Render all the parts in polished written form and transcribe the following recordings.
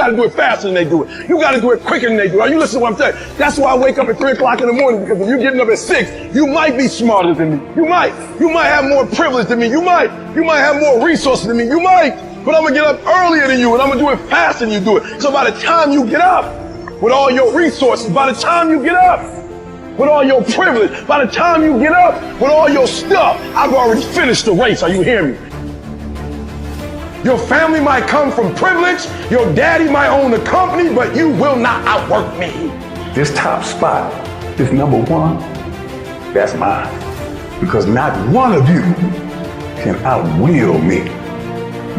got to do it faster than they do it. You got to do it quicker than they do it. Are you listening to what I'm saying? That's why I wake up at 3 o'clock in the morning, because if you're getting up at 6, you might be smarter than me. You might have more privilege than me. You might have more resources than me. You might. But I'm going to get up earlier than you, and I'm going to do it faster than you do it. So by the time you get up with all your resources, by the time you get up with all your privilege, by the time you get up with all your stuff, I've already finished the race. Are you hearing me? Your family might come from privilege, your daddy might own the company, but you will not outwork me. This top spot, this number 1, that's mine. Because not one of you can outwill me.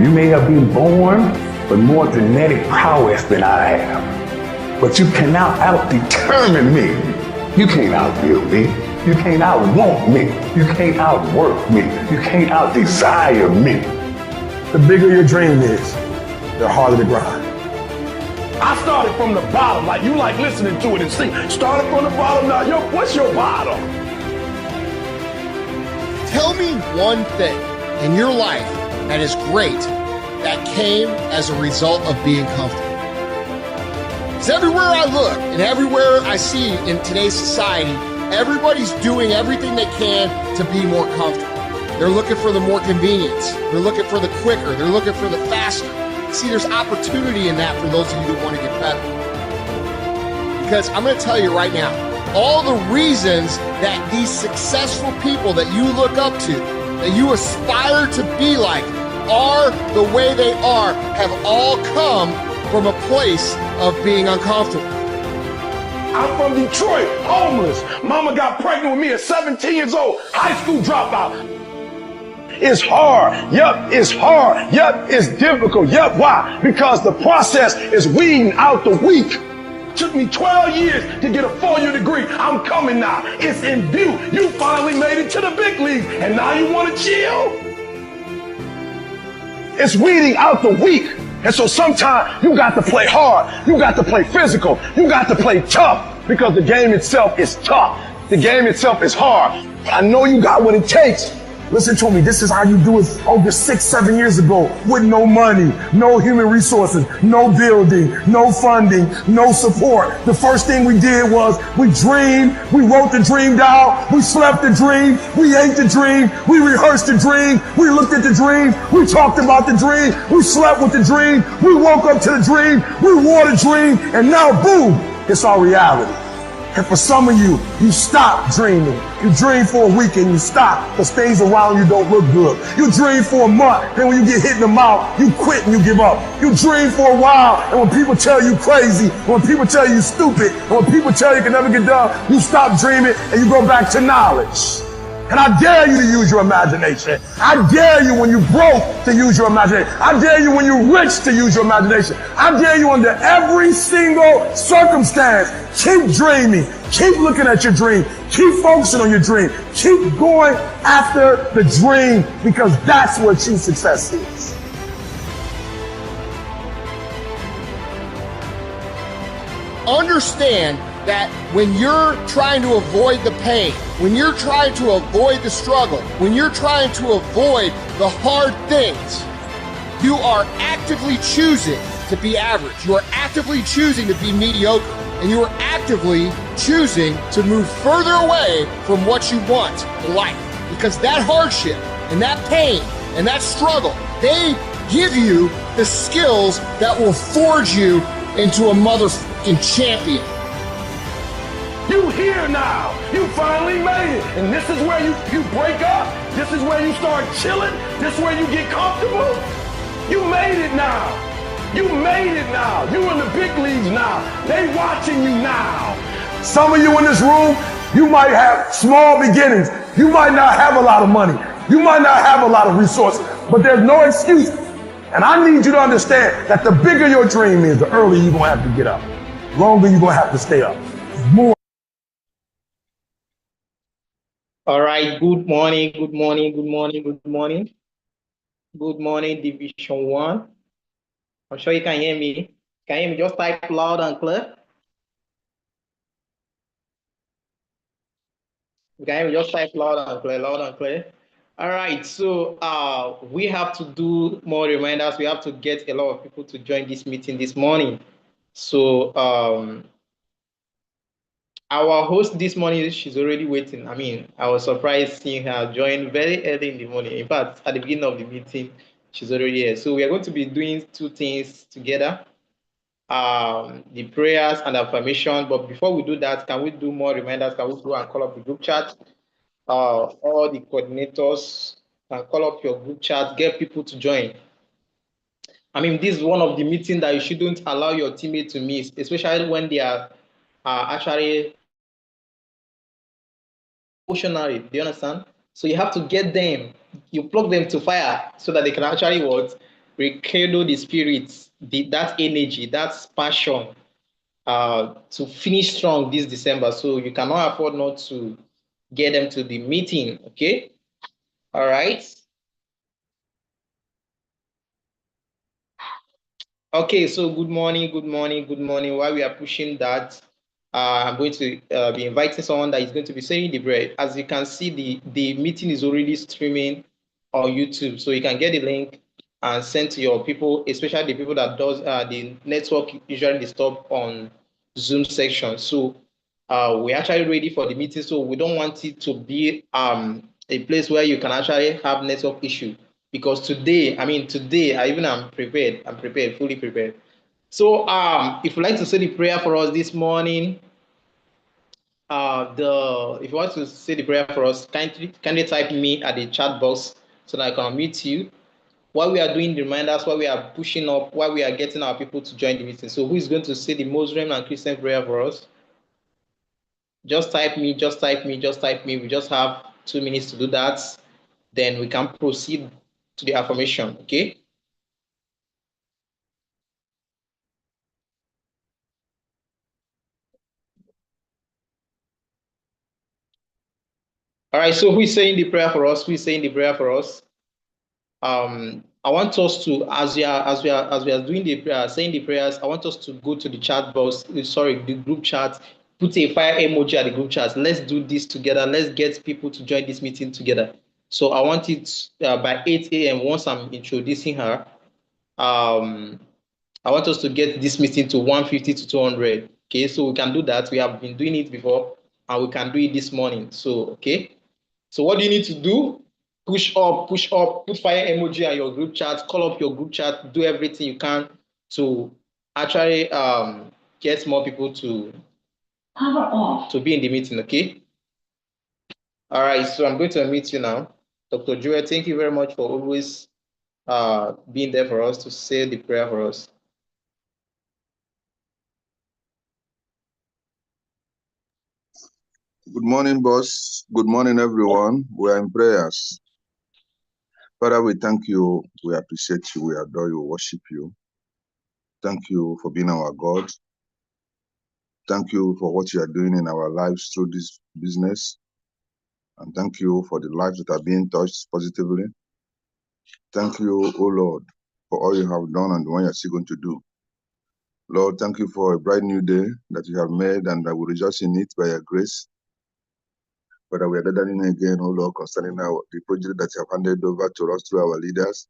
You may have been born with more genetic prowess than I have, but you cannot out-determine me. You can't outwill me. You can't outwant me. You can't outwork me. You can't out-desire me. The bigger your dream is, the harder the grind. I started from the bottom, like you like listening to it and sing. Started from the bottom, now what's your bottom? Tell me one thing in your life that is great that came as a result of being comfortable. Because everywhere I look and everywhere I see in today's society, everybody's doing everything they can to be more comfortable. They're looking for the more convenience. They're looking for the quicker. They're looking for the faster. See, there's opportunity in that for those of you that want to get better. Because I'm going to tell you right now, all the reasons that these successful people that you look up to, that you aspire to be like, are the way they are, have all come from a place of being uncomfortable. I'm from Detroit, homeless. Mama got pregnant with me at 17 years old, high school dropout. It's hard. Yup, it's hard. Yup, it's difficult. Yup, why? Because the process is weeding out the weak. Took me 12 years to get a 4-year degree. I'm coming now. It's in view. You finally made it to the big leagues, and now you want to chill? It's weeding out the weak. And so sometimes you got to play hard. You got to play physical. You got to play tough, because the game itself is tough. The game itself is hard. But I know you got what it takes. Listen to me, this is how you do it over 6-7 years ago, with no money, no human resources, no building, no funding, no support. The first thing we did was we dreamed, we wrote the dream down, we slept the dream, we ate the dream, we rehearsed the dream, we looked at the dream, we talked about the dream, we slept with the dream, we woke up to the dream, we wore the dream, and now boom, it's our reality. And for some of you, you stop dreaming. You dream for a week and you stop because things around you don't look good. You dream for a month, and when you get hit in the mouth, you quit and you give up. You dream for a while, and when people tell you crazy, when people tell you stupid, and when people tell you can never get done, you stop dreaming and you go back to knowledge. And I dare you to use your imagination. I dare you when you're broke to use your imagination. I dare you when you're rich to use your imagination. I dare you under every single circumstance. Keep dreaming. Keep looking at your dream. Keep focusing on your dream. Keep going after the dream, because that's what true success is. Understand that when you're trying to avoid the pain, when you're trying to avoid the struggle, when you're trying to avoid the hard things, you are actively choosing to be average. You are actively choosing to be mediocre. And you are actively choosing to move further away from what you want in life. Because that hardship and that pain and that struggle, they give you the skills that will forge you into a motherfucking champion. You here now. You finally made it. And this is where you break up. This is where you start chilling. This is where you get comfortable. You made it now. You made it now. You in the big leagues now. They watching you now. Some of you in this room, you might have small beginnings. You might not have a lot of money. You might not have a lot of resources, but there's no excuse. And I need you to understand that the bigger your dream is, the earlier you're going to have to get up. The longer you're going to have to stay up. More. All right, good morning, good morning, good morning, good morning. Good morning, Division 1. I'm sure you can hear me. Can you hear me? Just type loud and clear. You can hear me? Just type loud and clear, loud and clear. All right, so we have to do more reminders. We have to get a lot of people to join this meeting this morning. So our host this morning, she's already waiting. I mean, I was surprised seeing her join very early in the morning. In fact, at the beginning of the meeting, she's already here. So we are going to be doing two things together, the prayers and affirmation. But before we do that, can we do more reminders? Can we go and call up the group chat? All the coordinators can call up your group chat, get people to join. I mean, this is one of the meetings that you shouldn't allow your teammate to miss, especially when they are actually emotionally. Do you understand? So you have to get them, you plug them to fire so that they can actually what? Rekindle the spirits, that energy, that passion to finish strong this December. So you cannot afford not to get them to the meeting. Okay. All right. Okay, so good morning, good morning, good morning. While we are pushing that, I'm going to be inviting someone that is going to be saying the prayer. As you can see, the meeting is already streaming on YouTube, so you can get the link and send to your people, especially the people that does the network usually disturb on Zoom section. So we're actually ready for the meeting, so we don't want it to be a place where you can actually have network issue. Because today, I'm prepared. I'm prepared, fully prepared. So if you'd like to say the prayer for us this morning, if you want to say the prayer for us, kindly type me at the chat box so that I can meet you. While we are doing the reminders, while we are pushing up, while we are getting our people to join the meeting. So who is going to say the Muslim and Christian prayer for us? Just type me, just type me, just type me. We just have 2 minutes to do that. Then we can proceed to the affirmation, okay? All right, so who is saying the prayer for us? Who is saying the prayer for us? I want us to, as we are doing the prayer, saying the prayers, I want us to go to the chat box, the group chat, put a fire emoji at the group chat. Let's do this together. Let's get people to join this meeting together. So I want it by 8 a.m. Once I'm introducing her, I want us to get this meeting to 150 to 200. Okay, so we can do that. We have been doing it before, and we can do it this morning. So, okay. So what do you need to do? Push up, put fire emoji on your group chat, call up your group chat, do everything you can to actually get more people to be in the meeting, okay? All right, so I'm going to meet you now. Dr. Joel, thank you very much for always being there for us to say the prayer for us. Good morning, boss. Good morning, everyone. We are in prayers. Father, we thank you. We appreciate you. We adore you. Worship you. Thank you for being our God. Thank you for what you are doing in our lives through this business. And thank you for the lives that are being touched positively. Thank you, O Lord, for all you have done and what you are still going to do. Lord, thank you for a bright new day that you have made, and I will rejoice in it by your grace. Father, we are gathering again, O Lord, concerning the project that you have handed over to us through our leaders.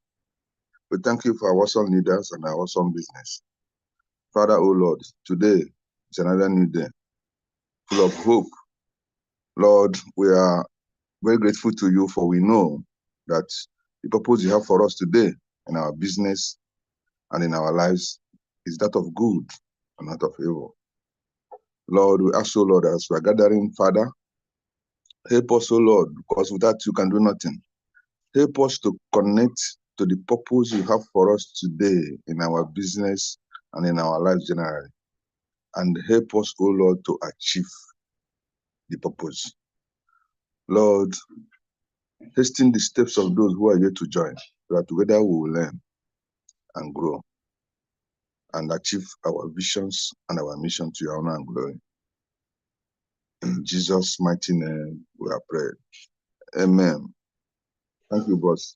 We thank you for our awesome leaders and our awesome business. Father, O Lord, today is another new day, full of hope. Lord, we are very grateful to you, for we know that the purpose you have for us today in our business and in our lives is that of good and not of evil. Lord, we ask, O Lord, as we are gathering, Father, help us, O Lord, because without you can do nothing. Help us to connect to the purpose you have for us today in our business and in our lives generally. And help us, O Lord, to achieve the purpose. Lord, hasten the steps of those who are yet to join, so that together we will learn and grow and achieve our visions and our mission to your honor and glory. In Jesus' mighty name, we are prayed. Amen. Thank you, boss.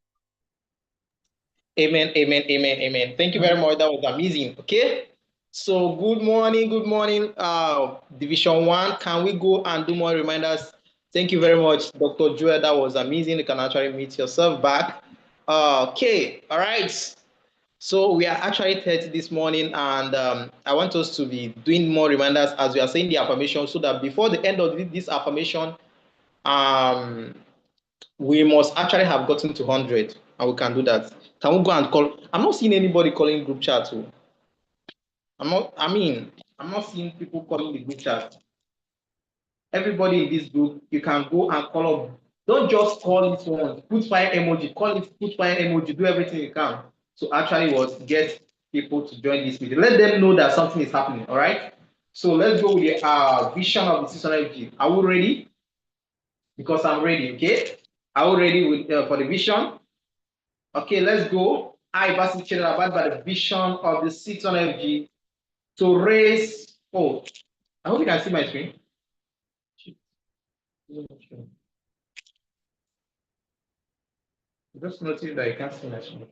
Amen, amen, amen, amen. Thank you very much. That was amazing. Okay. So good morning, Division 1. Can we go and do more reminders? Thank you very much, Dr. Joel. That was amazing. You can actually meet yourself back. Okay, all right. So we are actually 30 this morning, and I want us to be doing more reminders as we are saying the affirmation, so that before the end of this affirmation, we must actually have gotten to 100, and we can do that. Can we go and call? I'm not seeing anybody calling group chat. Too. I'm not seeing people calling the group chat. Everybody in this group, you can go and call up. Don't just call it once. Put fire emoji. Call it. Put fire emoji. Do everything you can to actually get people to join this meeting. Let them know that something is happening. All right. So let's go with the vision of the seasonal energy. Are we ready? Because I'm ready. Okay. Are we ready with for the vision? Okay. Let's go. I, Basil Children, abide by the vision of the seasonal energy to raise. Oh, I hope you can see my screen. Just notice that you can't see my screen.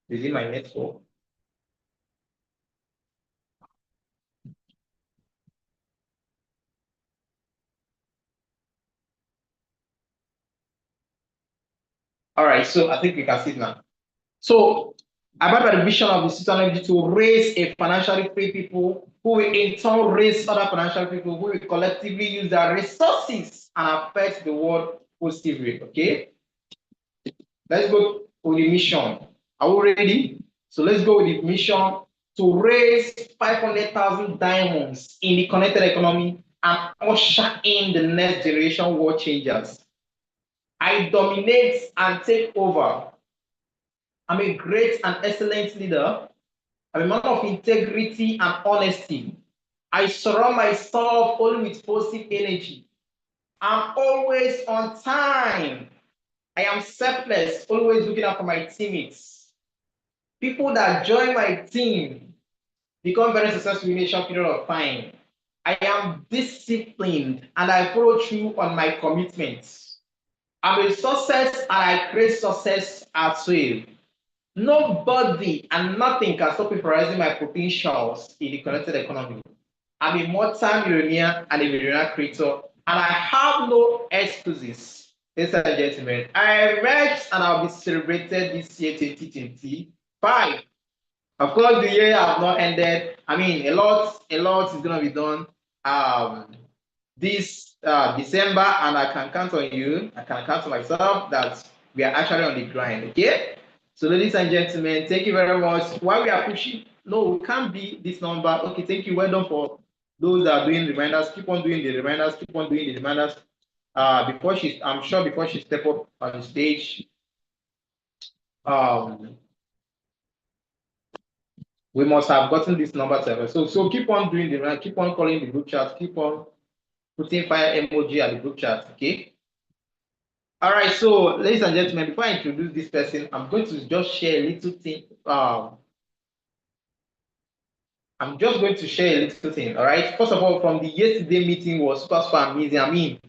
Is it my network? All right, so I think you can see it now. So, about the vision of the system energy to raise a financially free people who will in turn raise other financial people who will collectively use their resources and affect the world positively. Okay, let's go with the mission. Are we ready? So let's go with the mission to raise 500,000 diamonds in the connected economy and usher in the next generation world changers. I dominate and take over. I'm a great and excellent leader. I'm a man of integrity and honesty. I surround myself only with positive energy. I'm always on time. I am selfless, always looking out for my teammates. People that join my team become very successful in a short period of time. I am disciplined and I follow through on my commitments. I'm a success and I create success as well. Nobody and nothing can stop me from realizing my potentials in the connected economy. I'm a multi-millionaire and a millionaire creator, and I have no excuses. Ladies and gentlemen, I emerged and I'll be celebrated this year, 2025. Of course, the year has not ended. I mean, a lot is going to be done this December, and I can count on you. I can count on myself that we are actually on the grind. Okay. So, ladies and gentlemen, thank you very much. While we are pushing, no, we can't be this number. Okay, thank you. Well done for those that are doing reminders. Keep on doing the reminders. Keep on doing the reminders. I'm sure before she step up on the stage, we must have gotten this number to her. So keep on doing the reminders. Keep on calling the group chat. Keep on putting fire emoji at the group chat. Okay. All right, so ladies and gentlemen, before I introduce this person, I'm going to just share a little thing. I'm just going to share a little thing. All right. First of all, from the yesterday meeting was super amazing. I mean,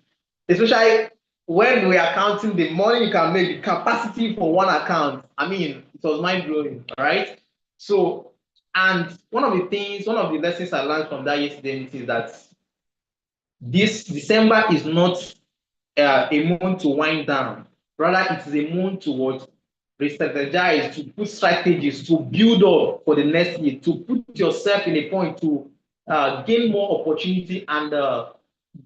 especially when we are counting the money you can make, the capacity for one account. I mean, it was mind blowing. All right. So, and one of the lessons I learned from that yesterday meeting is that this December is not a month to wind down. Rather, it is a month to what? Re-strategize, to put strategies, to build up for the next year, to put yourself in a point to gain more opportunity and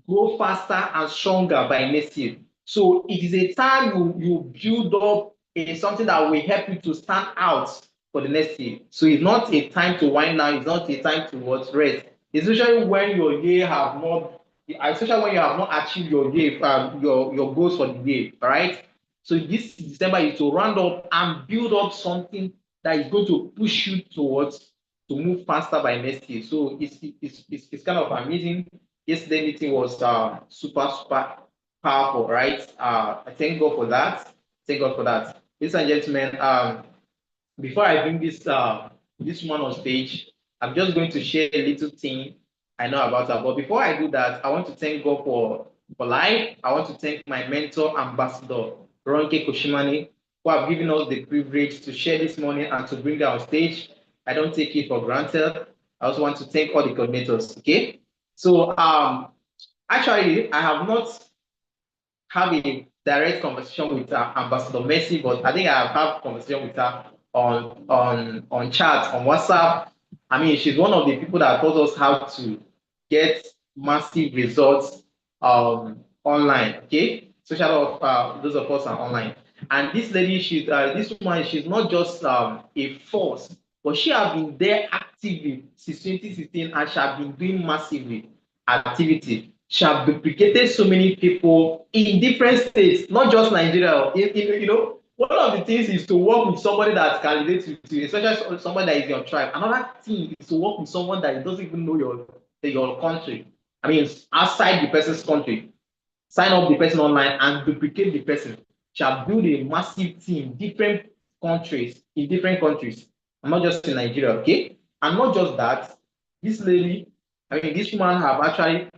grow faster and stronger by next year. So it is a time you build up something that will help you to stand out for the next year. So it's not a time to wind down, it's not a time to what, rest. Especially when your year have not especially when you have not achieved your year, your goals for the year, all right? So this December is to round up and build up something that is going to push you towards to move faster by next year. So it's kind of amazing. Yesterday meeting was super powerful, right? I thank God for that. Thank God for that. Ladies and gentlemen, before I bring this one on stage, I'm just going to share a little thing I know about her. But before I do that, I want to thank God for life. I want to thank my mentor, Ambassador Ronke Koshimani, who have given us the privilege to share this morning and to bring her on stage. I don't take it for granted. I also want to thank all the coordinators. Okay. So actually, I have not have a direct conversation with Ambassador Mercy, but I think I have had conversation with her on chat, on WhatsApp. I mean, she's one of the people that taught us how to get massive results online. Okay, social those of us are online, and this lady, this woman, she's not just a force, but she has been there actively since 2016, and she has been doing massively activity. She have duplicated so many people in different states, not just Nigeria. You know, one of the things is to work with somebody that can relate to you, especially somebody that is your tribe. Another thing is to work with someone that doesn't even know your country. I mean, outside the person's country. Sign up the person online and duplicate the person. She have built a massive team, different countries, in different countries, and not just in Nigeria, okay? And not just that, this lady, I mean, this woman have actually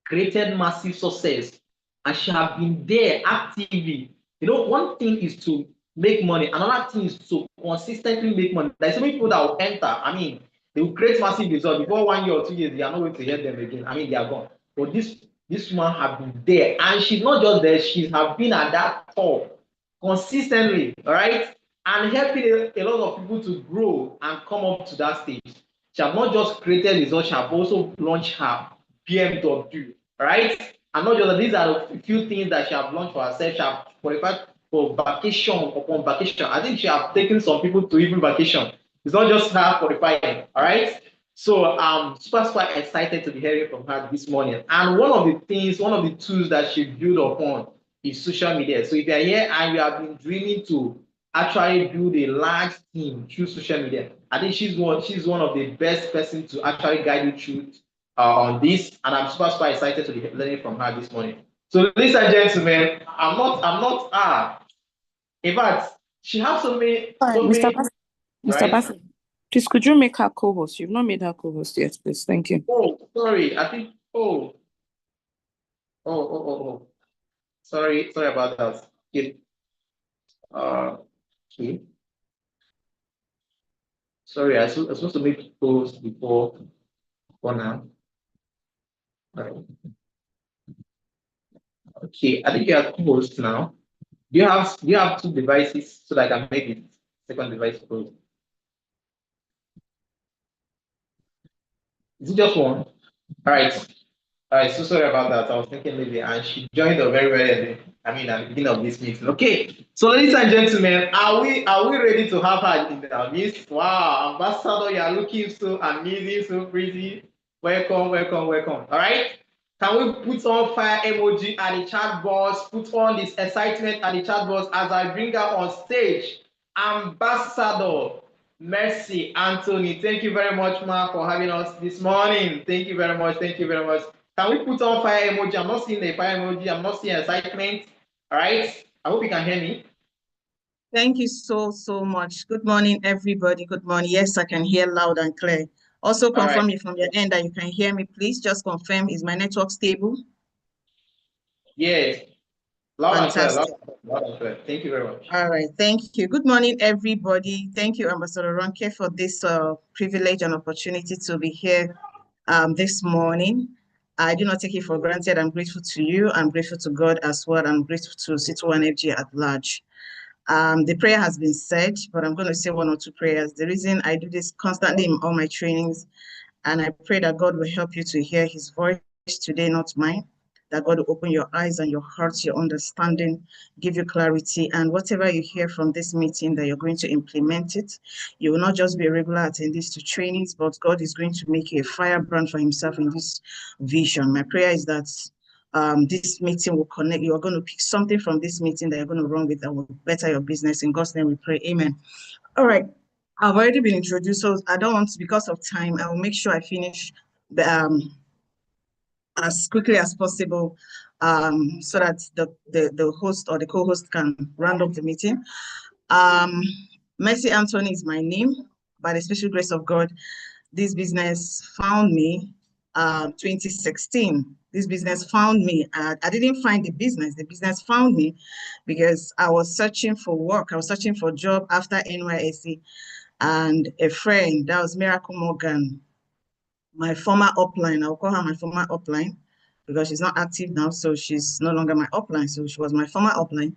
created massive success, and she have been there actively. You know, one thing is to make money, another thing is to consistently make money. There's so many people that will enter. I mean, they will create massive results before 1 year or 2 years. They are not going to hear them again. I mean, they are gone. But this woman have been there, and she's not just there. She have been at that top consistently. All right, and helping a lot of people to grow and come up to that stage. She have not just created results. She have also launched her BMW. Right? And not just that, these are a few things that she have launched for herself. She have qualified for vacation upon vacation. I think she have taken some people to even vacation. It's not just her qualifying. All right. So I'm super excited to be hearing from her this morning. And one of the tools that she built upon is social media. So if you are here and you have been dreaming to actually build a large team through social media, I think she's one of the best person to actually guide you through on this, and I'm super excited to be learning from her this morning. So, ladies and gentlemen, I'm not in fact, she has so many, Mr. right? Bassey, please could you make her co-host? You've not made her co-host yet, please. Thank you. Oh, sorry. I think. Sorry about that. Okay. Okay. Sorry, I was supposed to make co-host before now. All right. Okay, I think you are co-host now. Do you have two devices so that I can make it second device closed? Is it just one? All right. So sorry about that. I was thinking maybe, and she joined us very early. I mean, at the beginning of this meeting. Okay. So, ladies and gentlemen, are we ready to have her in our midst? Wow, Ambassador, you are looking so amazing, so pretty. Welcome. All right. Can we put on fire emoji at the chat box? Put on this excitement at the chat box as I bring her on stage. Ambassador Mercy Anthony. Thank you very much, Ma, for having us this morning. Thank you very much. Can we put on fire emoji? I'm not seeing the fire emoji. I'm not seeing excitement. All right. I hope you can hear me. Thank you so much. Good morning, everybody. Good morning. Yes, I can hear loud and clear. Also confirm me from your end that you can hear me, please. Just confirm, is my network stable? Yes. Loud and clear. Thank you very much. All right. Thank you. Good morning, everybody. Thank you, Ambassador Ronke, for this privilege and opportunity to be here this morning. I do not take it for granted. I'm grateful to you. I'm grateful to God as well. I'm grateful to C2NFG at large. The prayer has been said, but I'm going to say one or two prayers. The reason I do this constantly in all my trainings, and I pray that God will help you to hear his voice today, not mine, that God will open your eyes and your hearts, your understanding, give you clarity, and whatever you hear from this meeting, that you're going to implement it. You will not just be a regular attendee to trainings, but God is going to make you a firebrand for himself in this vision. My prayer is that this meeting will connect. You are going to pick something from this meeting that you're going to run with that will better your business. In God's name we pray, amen. All right, I've already been introduced, so I don't want to, because of time, I will make sure I finish the, as quickly as possible, so that the host or the co-host can round up the meeting. Mercy Anthony is my name. By the special grace of God, this business found me 2016. This business found me. I didn't find the business found me because I was searching for work. I was searching for a job after NYSC, and a friend, that was Miracle Morgan, my former upline. I'll call her my former upline because she's not active now, so she's no longer my upline. So she was my former upline.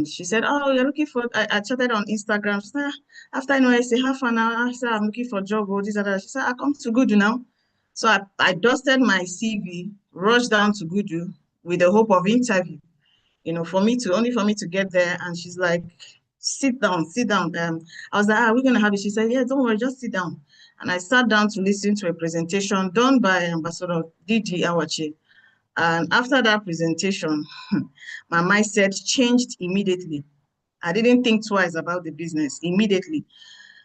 She said, "Oh, you're looking for." I chatted on Instagram. She said, "After I know, I say half an hour." I said, "I'm looking for a job." Or this or that. She said, "I come to Gudu now." So I dusted my CV, rushed down to Gudu with the hope of interview. You know, for me to get there. And she's like, "Sit down, sit down." I was like, "We're gonna have it." She said, "Yeah, don't worry, just sit down." And I sat down to listen to a presentation done by Ambassador Didi Awache. And after that presentation, my mindset changed immediately. I didn't think twice about the business immediately.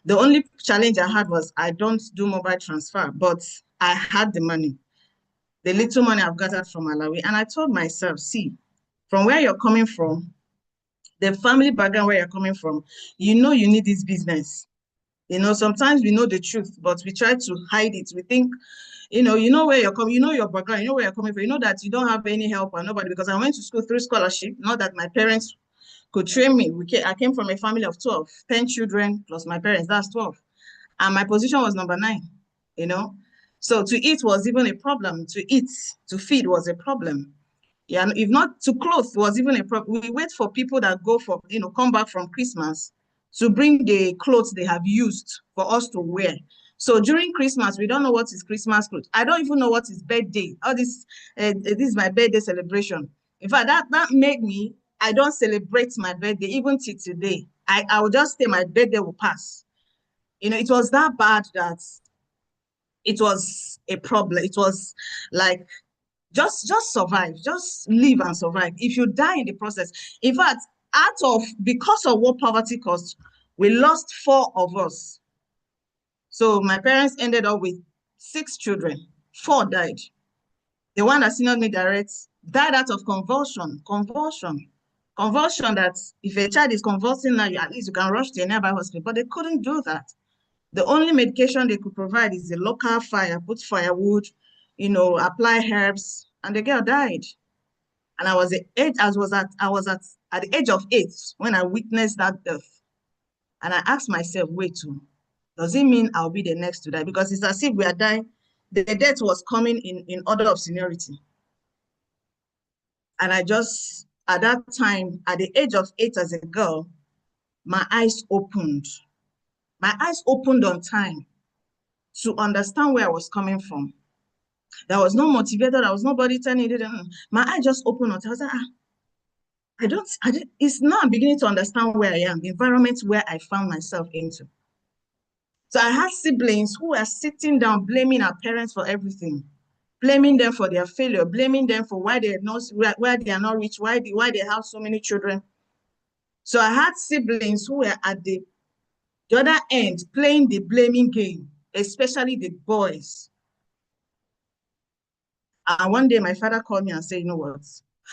The only challenge I had was I don't do mobile transfer, but I had the money, the little money I've gathered from Malawi. And I told myself, see, from where you're coming from, the family background where you're coming from, you know you need this business. You know, sometimes we know the truth, but we try to hide it. We think, you know where you're coming, you know your background, you know where you're coming from, you know that you don't have any help or nobody, because I went to school through scholarship, not that my parents could train me. I came from a family of 12, 10 children plus my parents, that's 12. And my position was number 9, you know. So to eat was even a problem. To feed was a problem. Yeah, if not to clothe was even a problem. We wait for people that go for, come back from Christmas to bring the clothes they have used for us to wear. So during Christmas, we don't know what is Christmas clothes. I don't even know what is birthday. All this, this is my birthday celebration. In fact, that made me, I don't celebrate my birthday even till today. I will just say my birthday will pass. You know, it was that bad that it was a problem. It was like, just survive, just live and survive. If you die in the process, in fact, because of what poverty cost, we lost 4 of us. So my parents ended up with 6 children, 4 died. The one that senior me direct died out of convulsion that if a child is convulsing now, at least you can rush to a nearby hospital, but they couldn't do that. The only medication they could provide is the local fire, put firewood, apply herbs, and the girl died. And I was at the age of 8 when I witnessed that death. And I asked myself, wait, does it mean I'll be the next to die? Because it's as if we are dying. The death was coming in order of seniority. And I just, at that time, at the age of 8 as a girl, my eyes opened. My eyes opened on time to understand where I was coming from. There was no motivator. There was nobody telling me. My eye just opened on time. I was like, it's now I'm beginning to understand where I am, the environment where I found myself into. So I had siblings who were sitting down, blaming our parents for everything, blaming them for their failure, blaming them for why they are not rich, why they have so many children. So I had siblings who were at the other end playing the blaming game, especially the boys. And one day my father called me and said, you know what?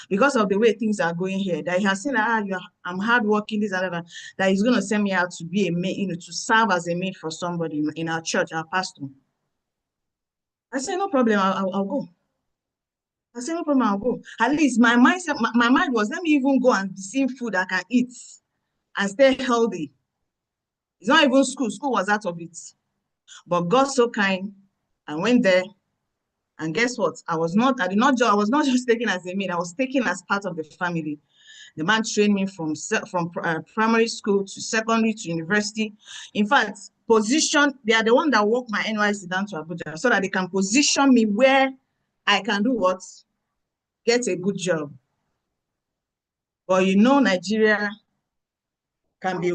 Because of the way things are going here, that he has seen that I'm hardworking, this and that he's going to send me out to be a maid, to serve as a maid for somebody in our church, our pastor. I said, no problem, I'll go. I said, no problem, I'll go. At least my mindset, my mind was, let me even go and see food I can eat and stay healthy. It's not even school. School was out of it. But God so kind, I went there. And guess what? I was not just taken as a maid. I was taken as part of the family. The man trained me from primary school to secondary to university. In fact, they are the one that walk my NYC down to Abuja so that they can position me where I can do what? Get a good job. But Nigeria can be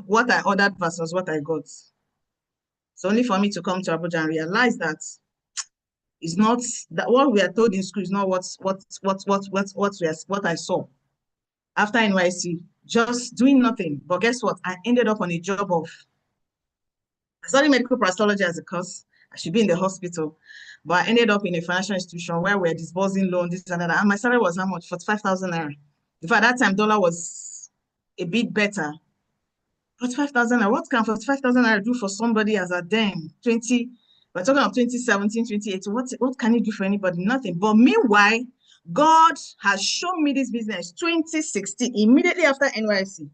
what I ordered versus what I got. It's only for me to come to Abuja and realize that it's not that what we are told in school is not what I saw. After NYC, just doing nothing. But guess what? I ended up on a job I studied medical pathology as a course. I should be in the hospital. But I ended up in a financial institution where we're disbursing loans, this and that. And my salary was how much? 45,000 naira. In fact, that time dollar was a bit better. 45,000 naira. What can 45,000 naira do for somebody as a then? We're talking of 2017, 2018. What can it do for anybody? Nothing. But meanwhile, God has shown me this business 2016, immediately after NYC.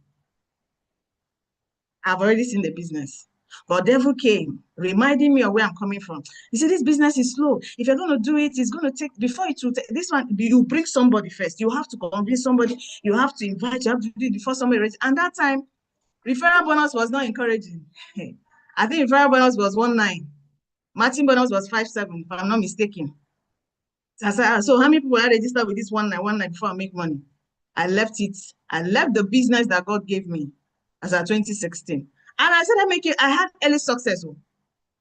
I've already seen the business. But devil came, reminding me of where I'm coming from. He said, this business is slow. If you're going to do it, it's going to take, before it will take, this one, you bring somebody first. You have to convince somebody. You have to invite, you have to do it before somebody ready. And that time, referral bonus was not encouraging. I think referral bonus was 1.9. Martin bonus was 5.7, if I'm not mistaken. So how many people are registered with this 1.9 before I make money? I left it. I left the business that God gave me as at 2016. And I said, I had early success.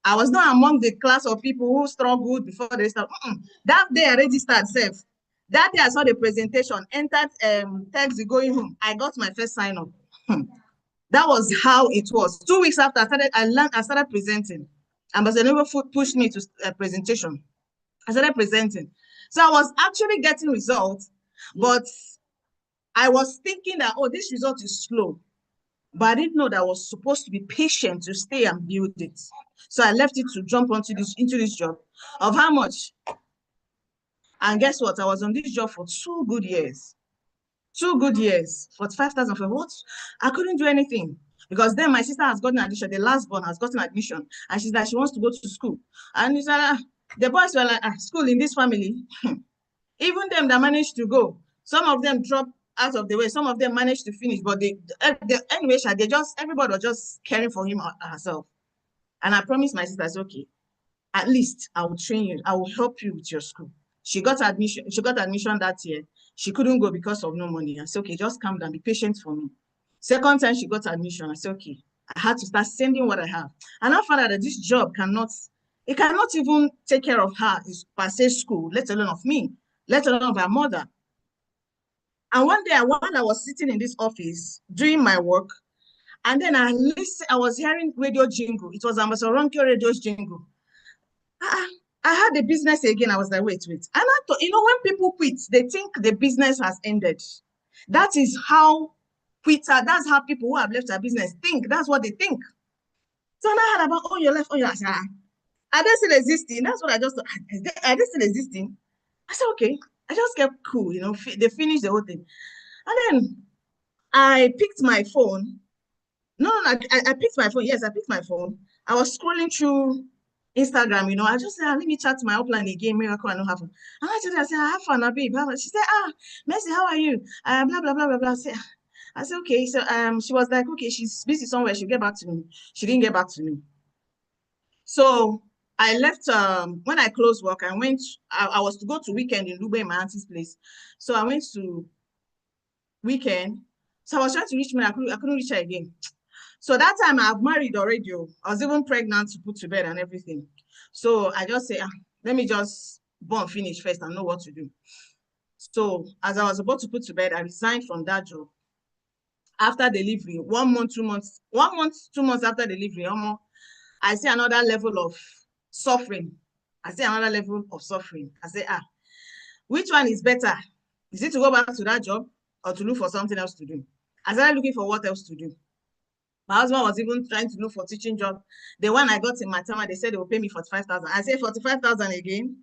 I was not among the class of people who struggled before they start. That day I registered self. That day I saw the presentation, entered taxi going home. I got my first sign up. That was how it was. 2 weeks after I started presenting. Ambassador never pushed me to a presentation. I started presenting. So I was actually getting results, but I was thinking that, oh, this result is slow. But I didn't know that I was supposed to be patient to stay and build it. So I left it to jump into this job. Of how much? And guess what? I was on this job for 2 good years. 2 good years, 45,000 for what? I couldn't do anything. Because then my sister has gotten admission, the last born has gotten admission, and she's like, she wants to go to school. And it's like, the boys were like, school in this family, even them that managed to go, some of them dropped out of the way, some of them managed to finish, but anyway, everybody was just caring for him or herself. And I promised my sister, I said, okay, at least I will train you, I will help you with your school. She got admission that year. She couldn't go because of no money. I said, okay, just calm down, be patient for me. Second time she got admission, I said, okay, I had to start sending what I have. And I found out that this job cannot even take care of her per se school, let alone of me, let alone of her mother. And one day, while I was sitting in this office doing my work, and then I was hearing radio jingle. It was Ambassador Ronke radio's jingle. I had the business again. I was like, wait. And I thought, when people quit, they think the business has ended. That is how that's how people who have left their business think. That's what they think. So I heard about, oh, you left, oh, you left. Are they still existing? That's what I just thought. Are they still existing? I said, okay. I just kept cool, they finished the whole thing. And then I picked my phone. I picked my phone. Yes, I picked my phone. I was scrolling through Instagram, I just said, let me chat to my upline again, Miracle, I don't have fun. And I said, I have fun, babe. She said, Mercy, how are you? Blah, blah, blah, blah, blah. I said, okay. So she was like, okay, she's busy somewhere. She'll get back to me. She didn't get back to me. So I left, when I closed work, I was to go to weekend in Dubai, my auntie's place. So I went to weekend. So I was trying to reach me. I couldn't reach her again. So that time I've married already. I was even pregnant to put to bed and everything. So I just say, let me just born finish first and know what to do. So as I was about to put to bed, I resigned from that job. After delivery, 1 month, 2 months, 1 month, 2 months after delivery, I see another level of suffering. I say, which one is better? Is it to go back to that job or to look for something else to do? I started looking for what else to do. My husband was even trying to look for teaching job. The one I got in Matama, they said they will pay me 45,000. I said 45,000 again.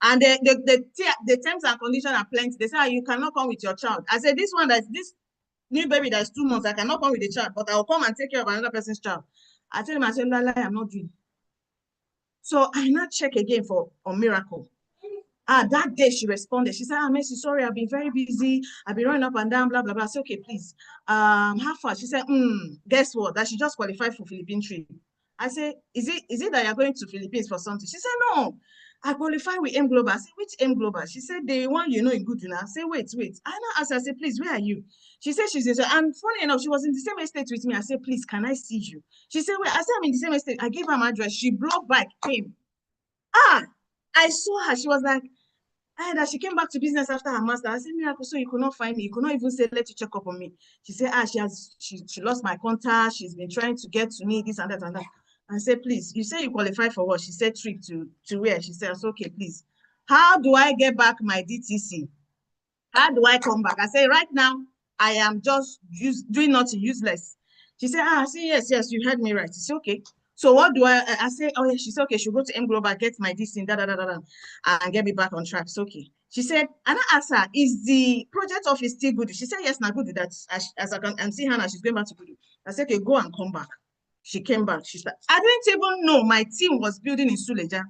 And the terms and conditions are plenty. They say, you cannot come with your child. I said, this new baby that is 2 months, I cannot come with the child, but I will come and take care of another person's child. I tell him, I'm not doing. So I now check again on Miracle. That day she responded. She said, Mercy, sorry, I've been very busy. I've been running up and down, blah, blah, blah. I said, okay, please. How far? She said, guess what? That she just qualified for Philippine trip. I said, is it that you're going to Philippines for something? She said, no, I qualified with M Global. I said, which M Global? She said, the one in good enough. I said, wait. I now asked her, I said, please, where are you? She said, she's in. And funny enough, she was in the same estate with me. I said, please, can I see you? She said, wait. I said, I'm in the same estate. I gave her my address. She blocked back, came. I saw her. She was like, and she came back to business after her master. I said, Miracle, so you could not find me. You could not even say, let you check up on me. She said, she lost my contact. She's been trying to get to me, this and that and that. I said, please, you say you qualify for what? She said, trip to where? She said, okay, please. How do I get back my DTC? How do I come back? I said, right now, I am just doing nothing, useless. She said, I said, yes, you heard me right. She said, okay. So what do I say? Oh, yeah, she said, okay, she'll go to M Global, get my this thing, and get me back on track. It's okay. She said, and I asked her, is the project office still good? She said, yes, now good. That as I can see her now, she's going back to good. I said, okay, go and come back. She came back. She said, I didn't even know my team was building in Suleja.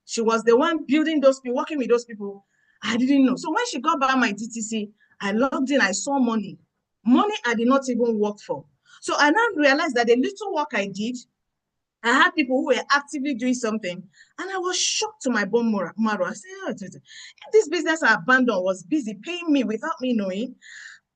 She was the one building those people, working with those people. I didn't know. So when she got back my DTC, I logged in, I saw money. Money I did not even work for. So I now realized that the little work I did, I had people who were actively doing something, and I was shocked to my bone marrow. I said, oh, this business I abandoned was busy paying me without me knowing.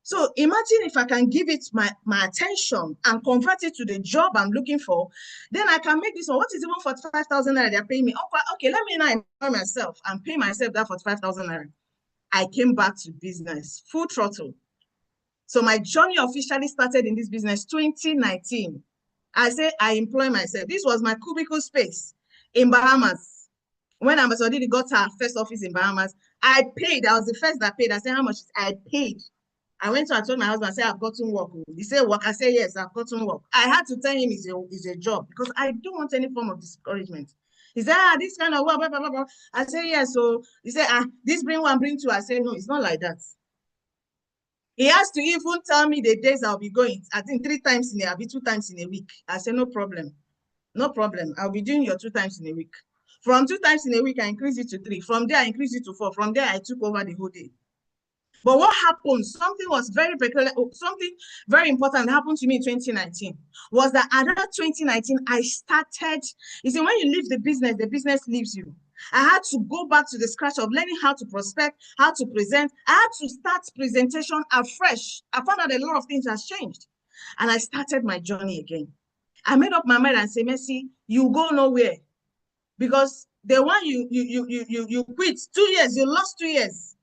So imagine if I can give it my attention and convert it to the job I'm looking for, then I can make this one. What is even 45,000 naira they're paying me? Okay, let me now employ myself and pay myself that 45,000 naira. I came back to business, full throttle. So my journey officially started in this business 2019. I say I employ myself. This was my cubicle space in Bahamas. When Ambassador got her first office in Bahamas, I paid. I was the first that paid. I said, how much? I paid. I went to, I told my husband, I said, I've gotten work. He said, work. I said, yes, I've gotten work. I had to tell him it's a job because I don't want any form of discouragement. He said, this kind of work, blah, blah, blah, blah. I said, yes. So he said, this bring one, bring two. I said, no, it's not like that. He has to even tell me the days I'll be going. I think 3 times in a, I'll be 2 times in a week. I said, no problem. No problem. I'll be doing your 2 times in a week. From 2 times in a week, I increased it to 3. From there, I increased it to 4. From there, I took over the whole day. But what happened, something was very peculiar, something very important happened to me in 2019, was that at that 2019, I started, you see, when you leave the business leaves you. I had to go back to the scratch of learning how to prospect, how to present. I had to start presentation afresh. I found out a lot of things has changed. And I started my journey again. I made up my mind and said, Mercy, you go nowhere. Because the one you quit 2 years, you lost 2 years.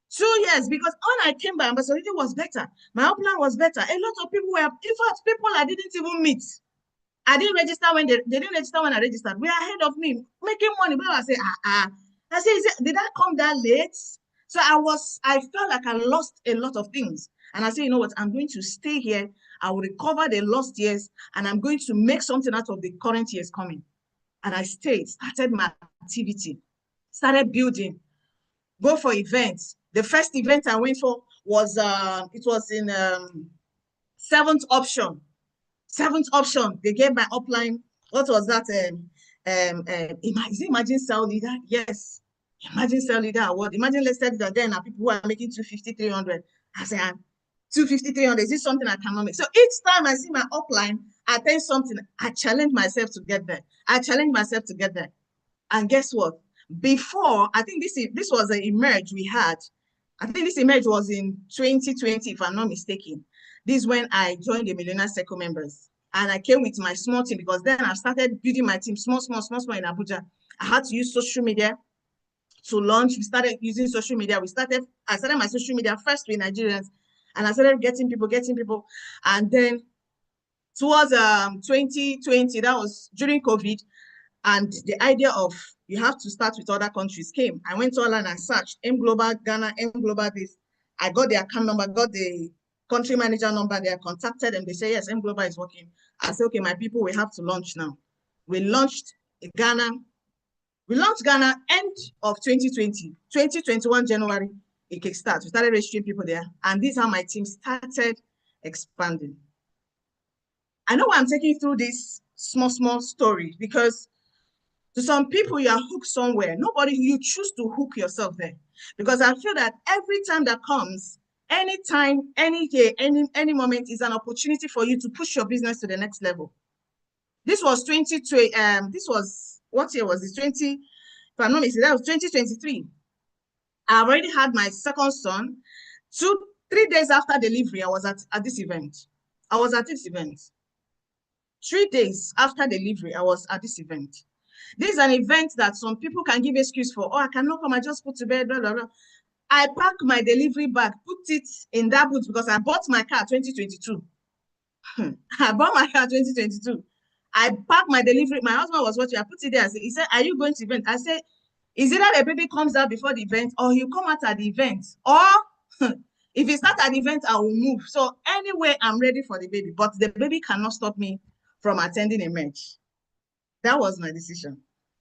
2 years, because when I came by, Ambassador was better. My upline was better. A lot of people were, in fact, people I didn't even meet. I didn't register when they didn't register when I registered. We are ahead of me, making money. But I say, I say, did I come that late? So I felt like I lost a lot of things. And I said, you know what, I'm going to stay here. I will recover the lost years, and I'm going to make something out of the current years coming. And I stayed, started my activity, started building, go for events. The first event I went for was, it was in 7th option. 7th option, they gave my upline, what was that? Imagine Cell Leader? Yes. Imagine Cell Leader Award. Imagine, let's say that then people who are making 250, 300. I say, 250, 300, is this something I cannot make? So each time I see my upline attain something, I challenge myself to get there. I challenge myself to get there. And guess what? Before, I think this was an emerge we had. I think this emerge was in 2020, if I'm not mistaken. This is when I joined the Millionaire Circle members. And I came with my small team, because then I started building my team small in Abuja. I had to use social media to launch. We started using social media. I started my social media first with Nigerians, and I started getting people. And then towards 2020, that was during COVID, and the idea of you have to start with other countries came. I went online and searched M Global Ghana, M Global this. I got the account number, got the country manager number. They are contacted and they say, yes, M Global is working. I said, okay, my people, we have to launch now. We launched Ghana. We launched Ghana end of 2020. 2021 January, it kickstarted. We started registering people there. And this is how my team started expanding. I know why I'm taking you through this small story, because to some people, you are hooked somewhere. You choose to hook yourself there. Because I feel that every time that comes, anytime, any day, any moment is an opportunity for you to push your business to the next level. This was 2020. This was, what year was it? If I'm not mistaken, that was 2023. I already had my second son. 3 days after delivery, I was at this event. 3 days after delivery, I was at this event. This is an event that some people can give excuse for. Oh, I cannot come, I just put to bed, blah, blah, blah. I packed my delivery bag, put it in that boot, because I bought my car 2022. I bought my car 2022. I packed my delivery. My husband was watching. I put it there. He said, are you going to event? I said, is it that the baby comes out before the event, or he'll come out at the event? Or if he starts at the event, I will move. So anyway, I'm ready for the baby. But the baby cannot stop me from attending a match. That was my decision.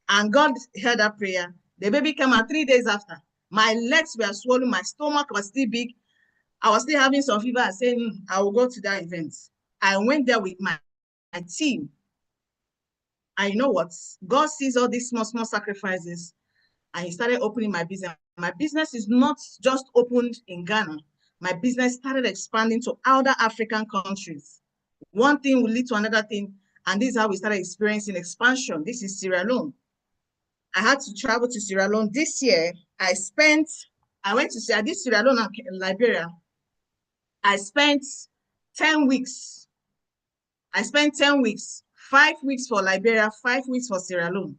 And God heard that prayer. The baby came out 3 days after. My legs were swollen. My stomach was still big. I was still having some fever. I said, I will go to that event. I went there with my team. I know what? God sees all these small sacrifices, and he started opening my business. My business is not just opened in Ghana. My business started expanding to other African countries. One thing will lead to another thing, and this is how we started experiencing expansion. This is Sierra Leone. I had to travel to Sierra Leone this year. I did Sierra Leone and Liberia. I spent 10 weeks. 5 weeks for Liberia, 5 weeks for Sierra Leone.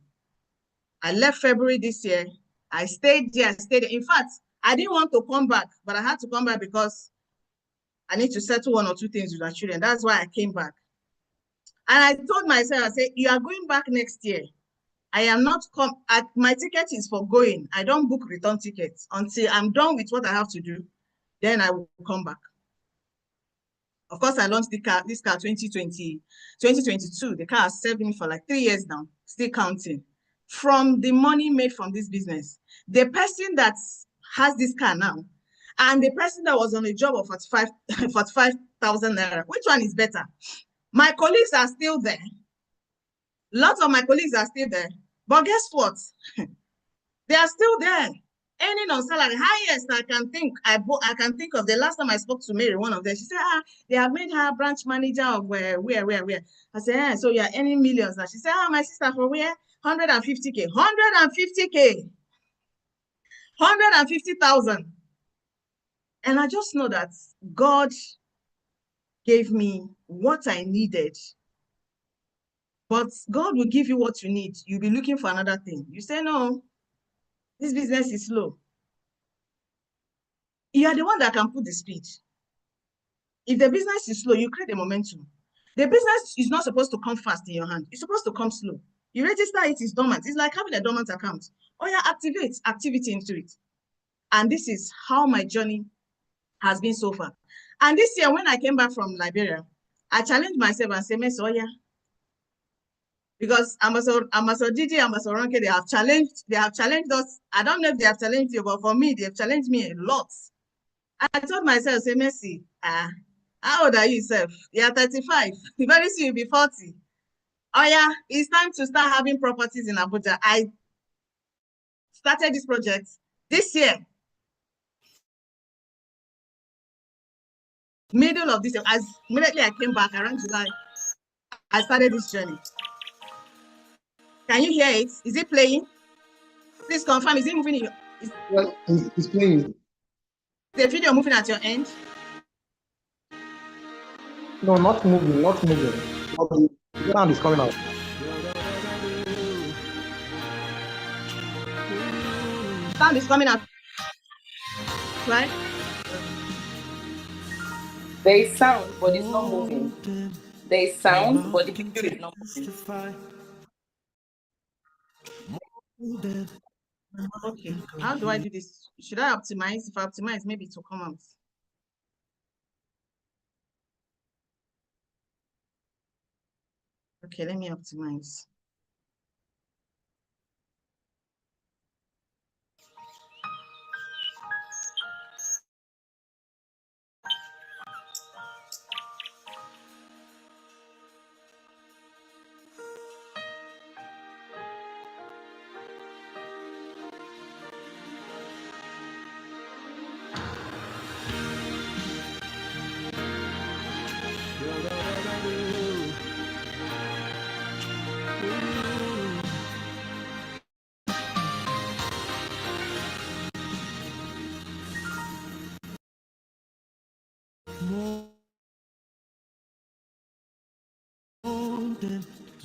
I left February this year. I stayed there. In fact, I didn't want to come back, but I had to come back because I need to settle one or two things with my children. That's why I came back. And I told myself, I said, you are going back next year. I am not my ticket is for going. I don't book return tickets until I'm done with what I have to do. Then I will come back. Of course, I launched this car 2022. The car has served me for like 3 years now, still counting. From the money made from this business, the person that has this car now, and the person that was on a job of 45,000 naira, which one is better? My colleagues are still there. Lots of my colleagues are still there, but guess what? They are still there, earning on salary. Highest I can think of. The last time I spoke to Mary, one of them, she said, they have made her branch manager of where. I said, so you are earning millions now. She said, my sister, for where? 150K. 150K. 150,000. And I just know that God gave me what I needed. But God will give you what you need. You'll be looking for another thing. You say, no, this business is slow. You are the one that can put the speed. If the business is slow, you create the momentum. The business is not supposed to come fast in your hand. It's supposed to come slow. You register it, it's dormant. It's like having a dormant account. Oh yeah, activate activity into it. And this is how my journey has been so far. And this year, when I came back from Liberia, I challenged myself and said, oh yeah, because Ambassador Didi, Ambassador Ronke, they have challenged us. I don't know if they have challenged you, but for me, they have challenged me a lot. I told myself, say, Mercy, how old are you, self? You're 35. Very soon you'll be 40. Oh yeah, it's time to start having properties in Abuja. I started this project this year. Middle of this year, as immediately I came back around July, I started this journey. Can you hear it? Is it playing? Please confirm. Is it moving in your? It's playing. The video moving at your end? No, not moving. The sound is coming out. Sound is coming out, right? There is sound, but it's not moving. There is sound, but the video is not moving. Okay, how do I do this? Should I optimize? If I optimize, maybe it will come out. Okay, let me optimize.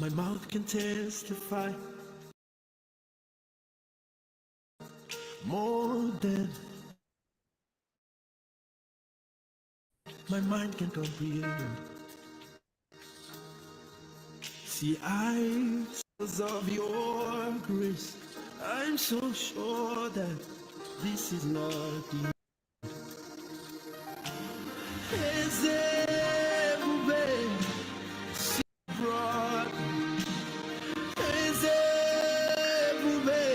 My mouth can testify more than my mind can comprehend. See, because of your grace, I'm so sure that this is not the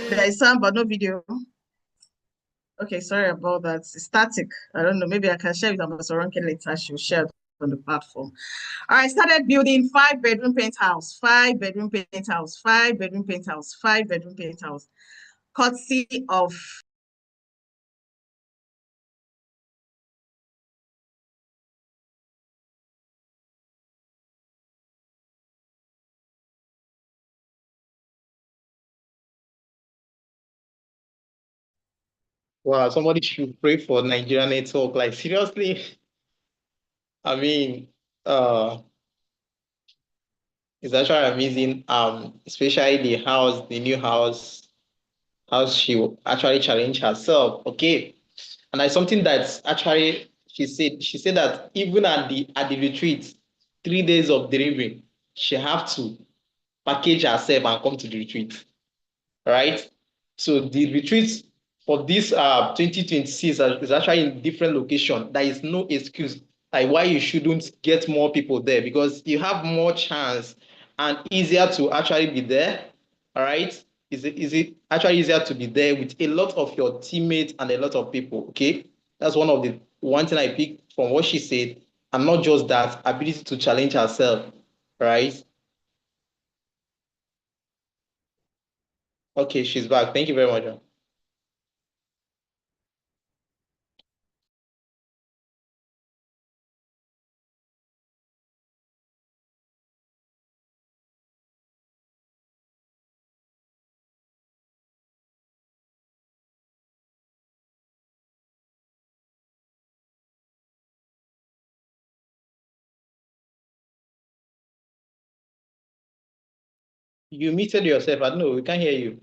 There is sound, but no video. Okay, sorry about that. It's static. I don't know. Maybe I can share with Ambassador Ronke later. She'll share on the platform. I started building 5-bedroom penthouse, 5-bedroom penthouse, 5-bedroom penthouse, 5-bedroom penthouse, courtesy of Wow, somebody should pray for Nigerian network. Like seriously, I mean, it's actually amazing. Especially the new house, how she actually challenged herself. Okay, and that's something that's actually she said that even at the retreat, 3 days of delivering, she have to package herself and come to the retreat. Right? So the retreat for this 2026 is actually in different location. There is no excuse like why you shouldn't get more people there because you have more chance and easier to actually be there. All right. Is it actually easier to be there with a lot of your teammates and a lot of people? Okay. That's one thing I picked from what she said, and not just that ability to challenge herself. Right. Okay, she's back. Thank you very much. You muted yourself. I don't know. We can't hear you.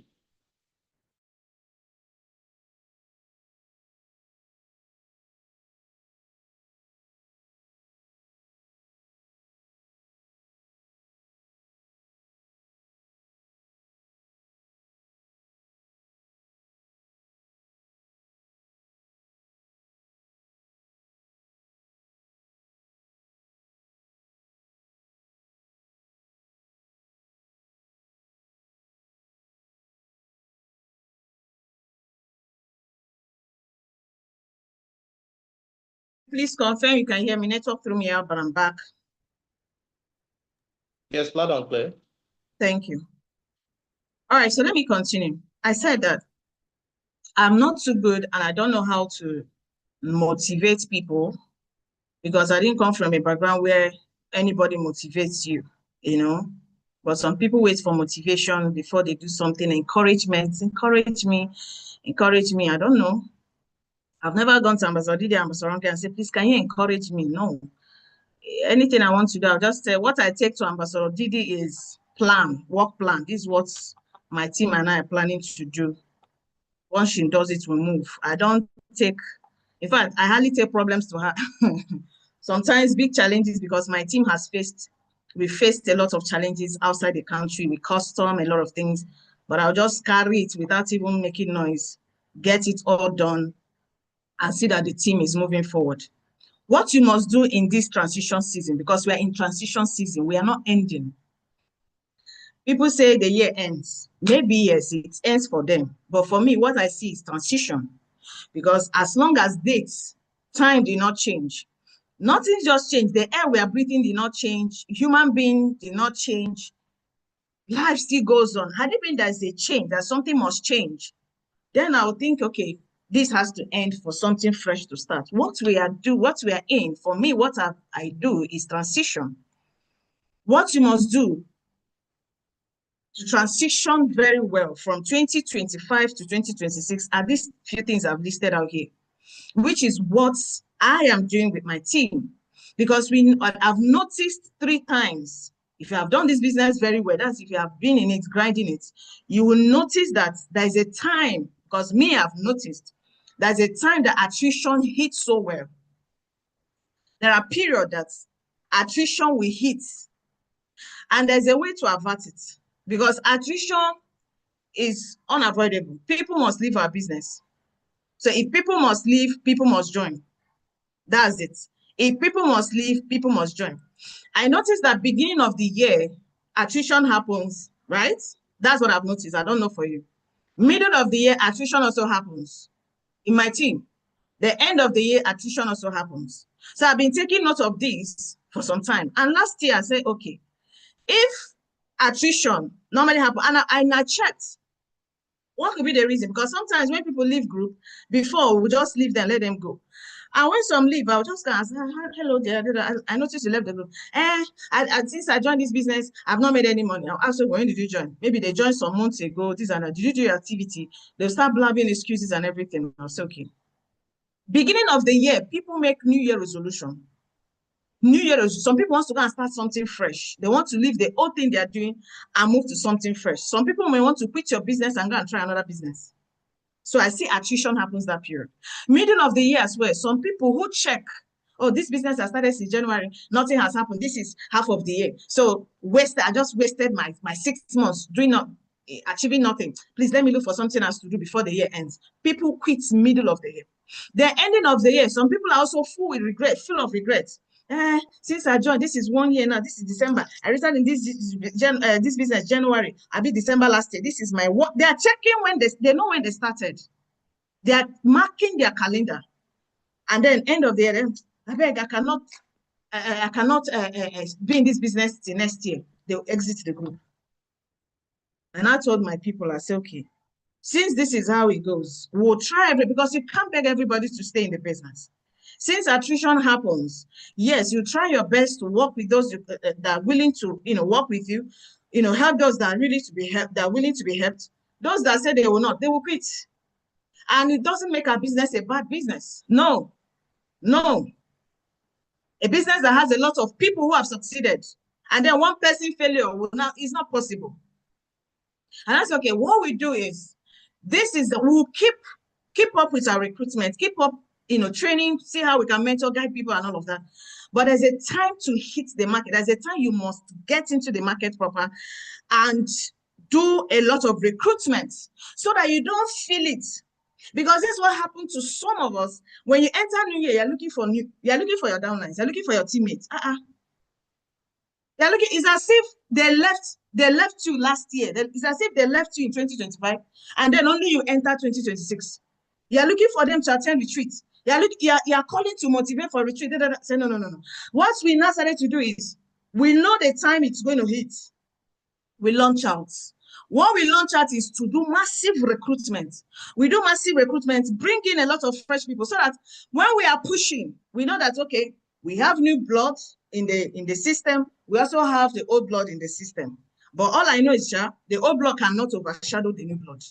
please confirm you can hear me. Network threw me out, but I'm back. Yes, loud and clear. Thank you. All right, so let me continue. I said that I'm not too good and I don't know how to motivate people because I didn't come from a background where anybody motivates you, you know. But some people wait for motivation before they do something. Encouragement, encourage me. I don't know. I've never gone to Ambassador Didi, Ambassador Ronke and say, please, can you encourage me? No. Anything I want to do, I'll just say, what I take to Ambassador Didi is work plan. This is what my team and I are planning to do. Once she does it, we move. I don't take, in fact, I hardly take problems to her. Sometimes big challenges because my team we faced a lot of challenges outside the country with custom, a lot of things, but I'll just carry it without even making noise, get it all done, and see that the team is moving forward. What you must do in this transition season, because we're in transition season, we are not ending. People say the year ends. Maybe yes, it ends for them. But for me, what I see is transition. Because as long as time did not change, nothing just changed. The air we are breathing did not change. Human being did not change. Life still goes on. Had it been there's a change, that something must change, then I would think, okay, this has to end for something fresh to start. What we are in, for me, what I do is transition. What you must do to transition very well from 2025 to 2026 are these few things I've listed out here, which is what I am doing with my team. Because I've noticed 3 times, if you have done this business very well, that's if you have been in it, grinding it, you will notice that there's a time, because me, I've noticed, there's a time that attrition hits so well. There are periods that attrition will hit, and there's a way to avert it, because attrition is unavoidable. People must leave our business. So if people must leave, people must join. That's it. If people must leave, people must join. I noticed that beginning of the year, attrition happens, right? That's what I've noticed. I don't know for you. Middle of the year, attrition also happens in my team. The end of the year, attrition also happens. So I've been taking note of this for some time. And last year I said, okay, if attrition normally happens, and I checked, what could be the reason? Because sometimes when people leave group, before we just leave them, let them go. And when some leave, I'll just ask, hello there, I noticed you left the group. Since I joined this business, I've not made any money. I'll ask them, when did you join? Maybe they joined some months ago, this and that. Did you do your activity? They'll start blabbing excuses and everything. I'll say, okay. Beginning of the year, people make New Year resolution. New Year, some people want to go and start something fresh. They want to leave the old thing they're doing and move to something fresh. Some people may want to quit your business and go and try another business. So I see attrition happens that period. Middle of the year as well, some people who check, oh, this business has started in January, nothing has happened. This is half of the year. So I just wasted my 6 months achieving nothing. Please let me look for something else to do before the year ends. People quit middle of the year. The ending of the year, some people are also full of regret. Since I joined, this is 1 year now. This is December. I started in this business January. I did December last year. This is my work. They are checking when they know when they started. They are marking their calendar, and then end of the year, I beg, I cannot be in this business till next year. They'll exit the group. And I told my people, I said, okay, since this is how it goes, we'll try because you can't beg everybody to stay in the business. Since attrition happens, yes, you try your best to work with those that are willing to, work with you, help those that are willing to be helped. Those that say they will not, they will quit. And it doesn't make a business a bad business. No. A business that has a lot of people who have succeeded, and then one person failure is not possible. And that's okay. What we do is, we'll keep up with our recruitment, keep up, training, see how we can mentor, guide people and all of that. But there's a time to hit the market. There's a time you must get into the market proper and do a lot of recruitment so that you don't feel it. Because this is what happened to some of us. When you enter New Year, you're looking for your downlines, you're looking for your teammates. It's as if they left you last year. It's as if they left you in 2025, and then only you enter 2026. You're looking for them to attend retreats. You're calling to motivate for retreat. Say no. What we now started to do is, we know the time it's going to hit. We launch out. What we launch out is to do massive recruitment. We do massive recruitment, bring in a lot of fresh people, so that when we are pushing, we know that, okay, we have new blood in the system. We also have the old blood in the system. But all I know is, the old blood cannot overshadow the new blood.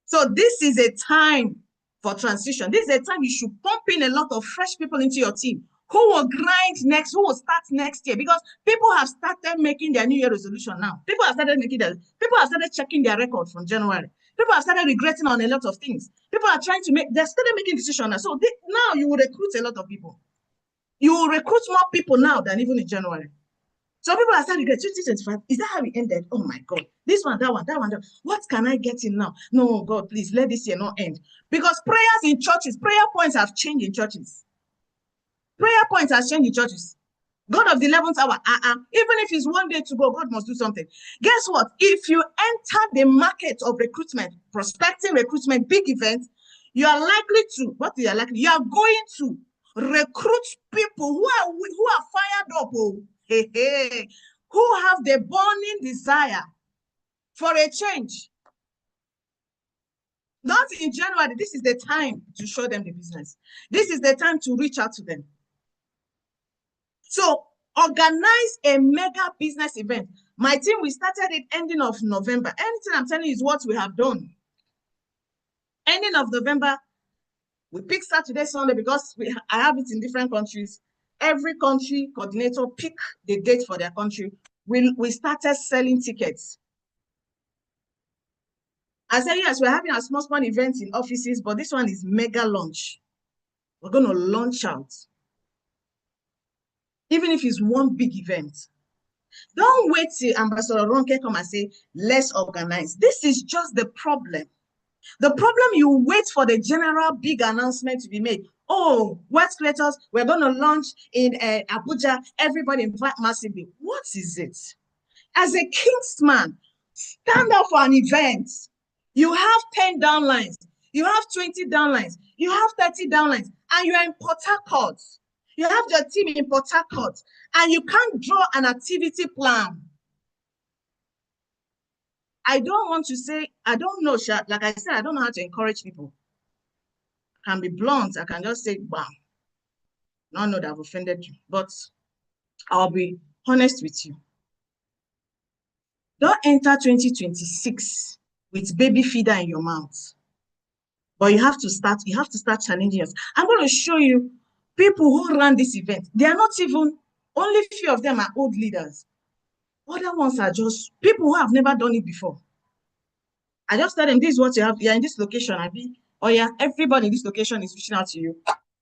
So this is a time for transition. This is a time you should pump in a lot of fresh people into your team who will grind next, who will start next year, because people have started making their New Year resolution now. People have started checking their record from January. People have started regretting on a lot of things. People are they're started making decisions now. So now you will recruit a lot of people. You will recruit more people now than even in January. So people are starting to get 2025. Is that how we ended? Oh my God. This one, that one. What can I get in now? No, God, please let this year not end. Because prayers in churches, prayer points have changed in churches. Prayer points have changed in churches. God of the 11th hour, even if it's 1 day to go, God must do something. Guess what? If you enter the market of recruitment, prospecting recruitment, big events, you are likely to, you are going to recruit people who are fired up, who have the burning desire for a change. Not in January. This is the time to show them the business. This is the time to reach out to them. So organize a mega business event. My team, we started it ending of November. Anything I'm telling you is what we have done. Ending of November, we pick Saturday, Sunday, because I have it in different countries. Every country coordinator pick the date for their country. We started selling tickets. I said, yes, we're having a small event in offices, but this one is mega launch. We're going to launch out. Even if it's one big event. Don't wait till Ambassador Ronke come and say, let's organize. This is just the problem. The problem, you wait for the general big announcement to be made. Oh, Wealth Creators, we're going to launch in Abuja. Everybody invite massively. What is it? As a Kingsman, stand up for an event. You have 10 downlines. You have 20 downlines. You have 30 downlines. And you are in Port Harcourt. You have your team in Port Harcourt. And you can't draw an activity plan. I don't want to say, I don't know, like I said, I don't know how to encourage people. I can be blunt. I can just say, bam. Not know that I've offended you. But I'll be honest with you. Don't enter 2026 with baby feeder in your mouth. But you have to start challenging us. I'm going to show you people who run this event. They are not even, only few of them are old leaders. Other ones are just people who have never done it before. I just tell them, this is what you have. You're in this location, Abi. Oh yeah, everybody in this location is reaching out to you.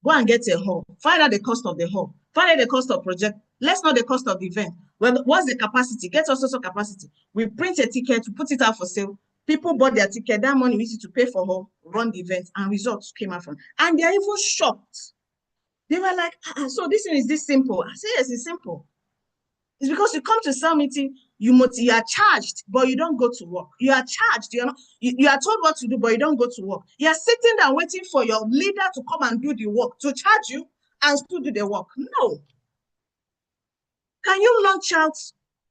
Go and get a hall. Find out the cost of the hall. Find out the cost of project. Let's know the cost of the event. Well, what's the capacity? Get us also capacity. We print a ticket, we put it out for sale. People bought their ticket. That money we used to pay for hall, run the event, and results came out from. And they're even shocked. They were like, so this thing is this simple. I say, yes, it's simple. It's because you come to some meeting, you are charged, but you don't go to work. You are charged. You are told what to do, but you don't go to work. You are sitting there waiting for your leader to come and do the work, to charge you and still do the work. No. Can you launch out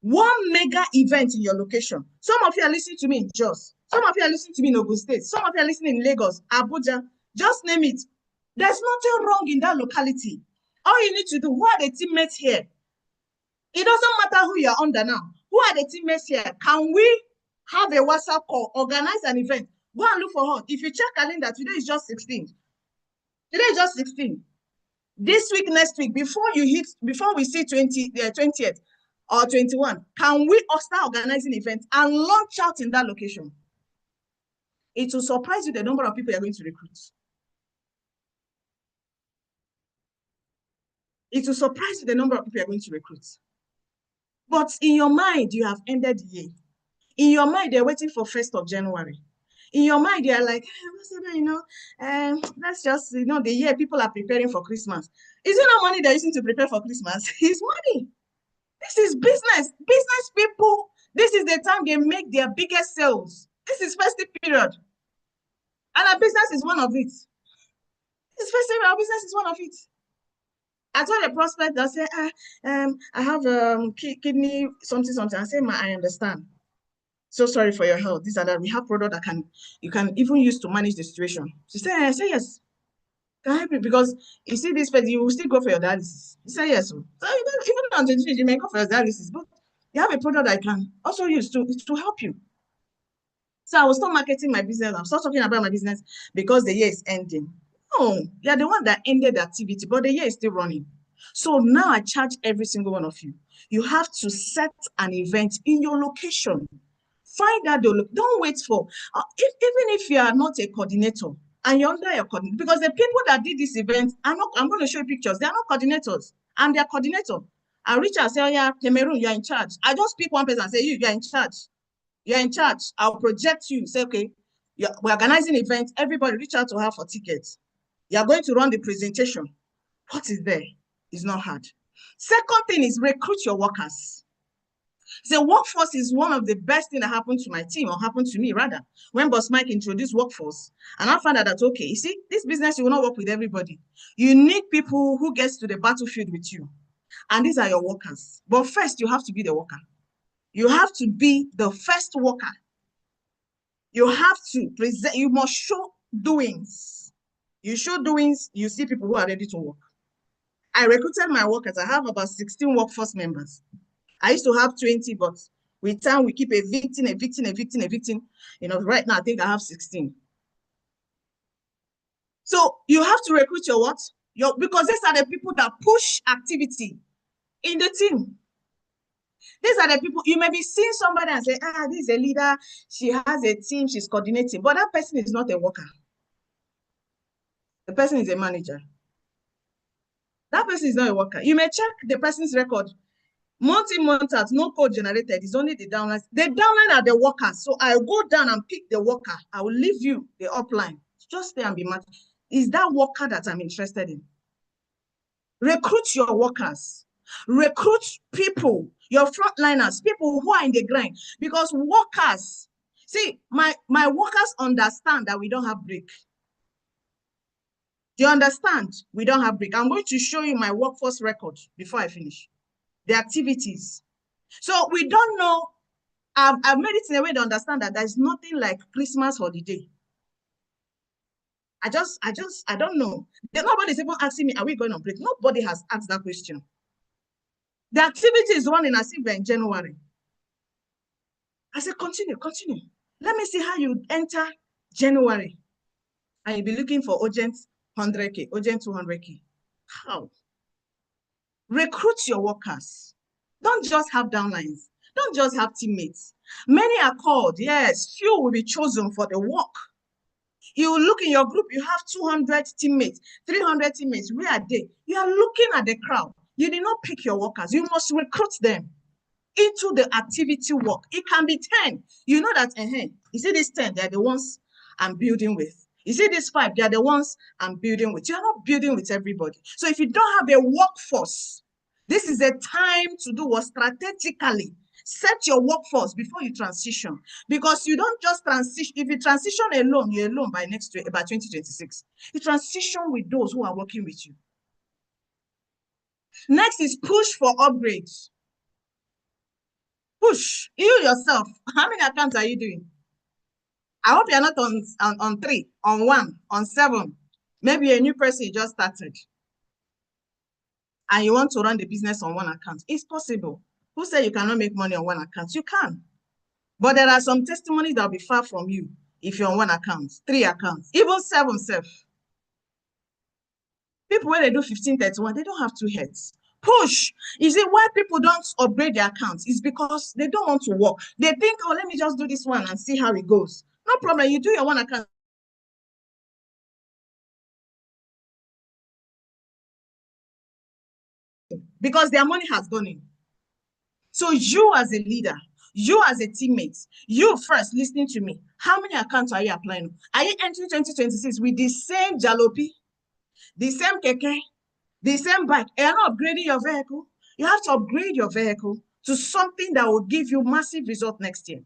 one mega event in your location? Some of you are listening to me in Jos. Some of you are listening to me in Ogun State. Some of you are listening in Lagos, Abuja. Just name it. There's nothing wrong in that locality. All you need to do, who are the teammates here? It doesn't matter who you're under now. Who are the teammates here? Can we have a WhatsApp call, organize an event? Go and look for her. If you check calendar, today is just 16. Today is just 16. This week, next week, before we see 20th or 21, can we start organizing events and launch out in that location? It will surprise you the number of people you're going to recruit. It will surprise you the number of people you're going to recruit. But in your mind, you have ended the year. In your mind, they're waiting for 1st of January. In your mind, they're like, that's just, the year people are preparing for Christmas. Is it not money they're using to prepare for Christmas? It's money. This is business. Business people, this is the time they make their biggest sales. This is festive period. And our business is one of it. This festive, our business is one of it. I told a prospect that say, I have kidney something. I say, I understand. So sorry for your health. This and that. We have product that you can even use to manage the situation. She said, I say yes. Can I help you? Because you see this person, you will still go for your dialysis. He said yes. So even on the you may go for your dialysis, but you have a product that I can also use to help you. So I will start marketing my business. I'll start talking about my business because the year is ending. No, you're the one that ended the activity, but the year is still running. So now I charge every single one of you. You have to set an event in your location. Find out don't wait for, even if you are not a coordinator and you're under your coordinator, because the people that did this event I'm going to show you pictures. They are not coordinators. I'm their coordinator. I reach out and say, oh yeah, Cameroon, you're in charge. I just pick one person and say, you're in charge. You're in charge. I'll project you. Say, okay, we're organizing an event. Everybody reach out to her for tickets. You're going to run the presentation. What is there? It's not hard. Second thing is recruit your workers. The workforce is one of the best things that happened to my team, or happened to me rather, when Boss Mike introduced workforce. And I found out that, okay, you see, this business, you will not work with everybody. You need people who gets to the battlefield with you. And these are your workers. But first, you have to be the worker. You have to be the first worker. You have to present, you must show doings. You show doings, you see people who are ready to work. I recruited my workers. I have about 16 workforce members. I used to have 20, but with time, we keep evicting. Right now, I think I have 16. So you have to recruit your what? Because these are the people that push activity in the team. These are the people, you may be seeing somebody and say, this is a leader, she has a team, she's coordinating, but that person is not a worker. The person is a manager. That person is not a worker. You may check the person's record. Month in, month out, no code generated. It's only the downlines. The downline are the workers. So I'll go down and pick the worker. I will leave you the upline. Just stay and be mad. Is that worker that I'm interested in? Recruit your workers. Recruit people, your frontliners, people who are in the grind. Because workers, see, my workers understand that we don't have break. Do you understand? We don't have break. I'm going to show you my workforce record before I finish. The activities. So we don't know. I've made it in a way to understand that there's nothing like Christmas holiday. I don't know. Nobody's even asking me, are we going on break? Nobody has asked that question. The activity is running as if we're in January. I said, continue. Let me see how you enter January. And you'll be looking for urgent 100K, urgent 200K. How? Recruit your workers. Don't just have downlines. Don't just have teammates. Many are called, yes, few will be chosen for the work. You look in your group, you have 200 teammates, 300 teammates. Where are they? You are looking at the crowd. You did not pick your workers. You must recruit them into the activity work. It can be 10. You know that, you see these 10, they're the ones I'm building with. You see these 5, they're the ones I'm building with. You're not building with everybody. So if you don't have a workforce, this is a time to do what strategically. Set your workforce before you transition, because you don't just transition. If you transition alone, you're alone by 2026. You transition with those who are working with you. Next is push for upgrades. Push. You yourself, how many accounts are you doing? I hope you're not on 3, on 1, on 7. Maybe a new person you just started and you want to run the business on 1 account. It's possible. Who said you cannot make money on 1 account? You can. But there are some testimonies that will be far from you if you're on 1 account, 3 accounts, even 7 self. People, when they do 1531, they don't have 2 heads. Push. You see, why people don't upgrade their accounts is because they don't want to work. They think, oh, let me just do this one and see how it goes. No problem. You do your 1 account. Because their money has gone in. So you as a leader, you as a teammate, you first listening to me. How many accounts are you applying? Are you entering 2026 with the same jalopy, the same keke, the same bike? And you're not upgrading your vehicle. You have to upgrade your vehicle to something that will give you massive result next year.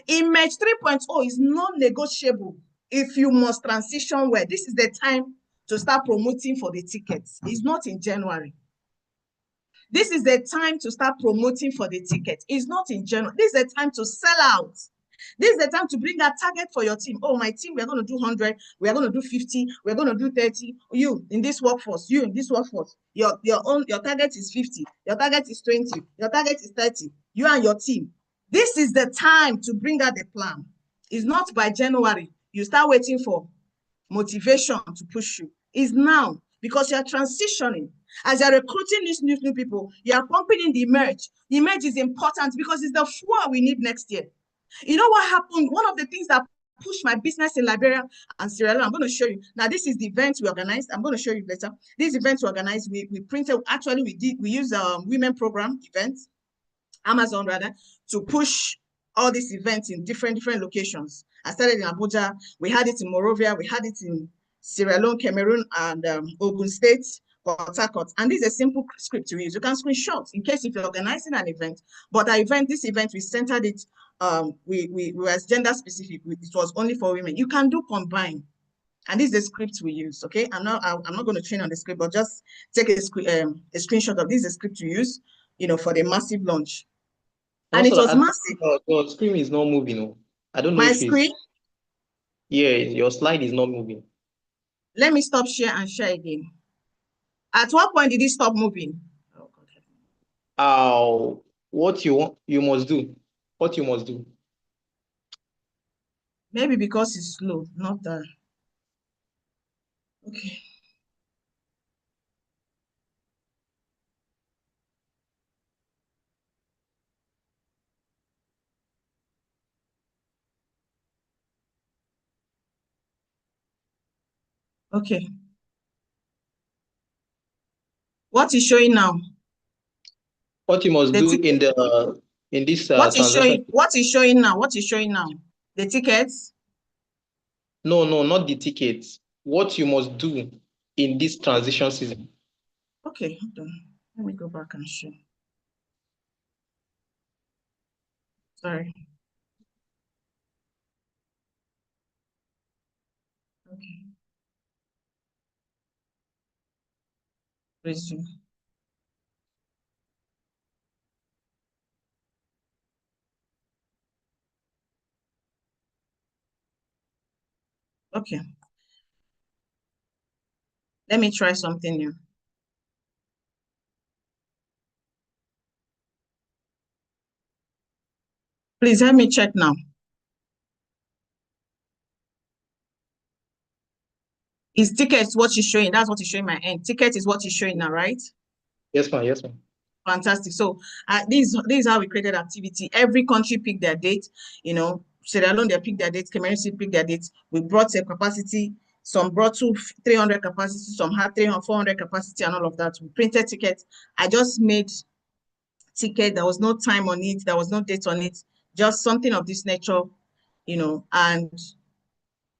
Image 3.0 is non-negotiable if you must transition well. This is the time to start promoting for the tickets. It's not in January. This is the time to start promoting for the ticket. It's not in January. This is the time to sell out. This is the time to bring that target for your team. Oh, my team, we're going to do 100. We're going to do 50. We're going to do 30. You in this workforce, your target is 50. Your target is 20. Your target is 30. You and your team. This is the time to bring out the plan. It's not by January. You start waiting for motivation to push you. It's now, because you're transitioning. As you're recruiting these new people, you're pumping in the merge. The merge is important because it's the fuel we need next year. You know what happened? One of the things that pushed my business in Liberia and Sierra Leone, I'm going to show you. Now, this is the event we organized. I'm going to show you later. These events we organized, we printed, actually, we used a women program events, Amazon rather, to push all these events in different locations. I started in Abuja. We had it in Morovia. We had it in Sierra Leone, Cameroon, and Ogun State, Port Harcourt. And this is a simple script to use. You can screenshot in case if you're organizing an event. But this event, we centered it. We were gender specific. It was only for women. You can do combine. And this is the script we use. Okay, I'm not going to train on the script, but just take a screenshot of this. Is the script to use, for the massive launch. And also, it was massive. Your screen is not moving. I don't know My if screen? Yeah, your slide is not moving. Let me stop share and share again. At what point did it stop moving? Oh, God. What you must do. What you must do. Maybe because it's slow, not that. Okay. Okay. What is showing now? What you must do in this transaction. What is showing now? What is showing now? The tickets? No, not the tickets. What you must do in this transition season. Okay, hold on. Let me go back and share. Sorry. Okay. Resume. Okay. Let me try something new. Please help me check now. Is tickets what you're showing? That's what you're showing my end. Ticket is what you're showing now, right? Yes, ma'am. Yes, ma'am. Fantastic. So this is how we created activity. Every country picked their date. You know, Sierra Leone, they picked their dates. Cameroon picked their dates. We brought a capacity. Some brought 300 capacity. Some had 300, 400 capacity and all of that. We printed tickets. I just made ticket. There was no time on it. There was no date on it. Just something of this nature, you know, and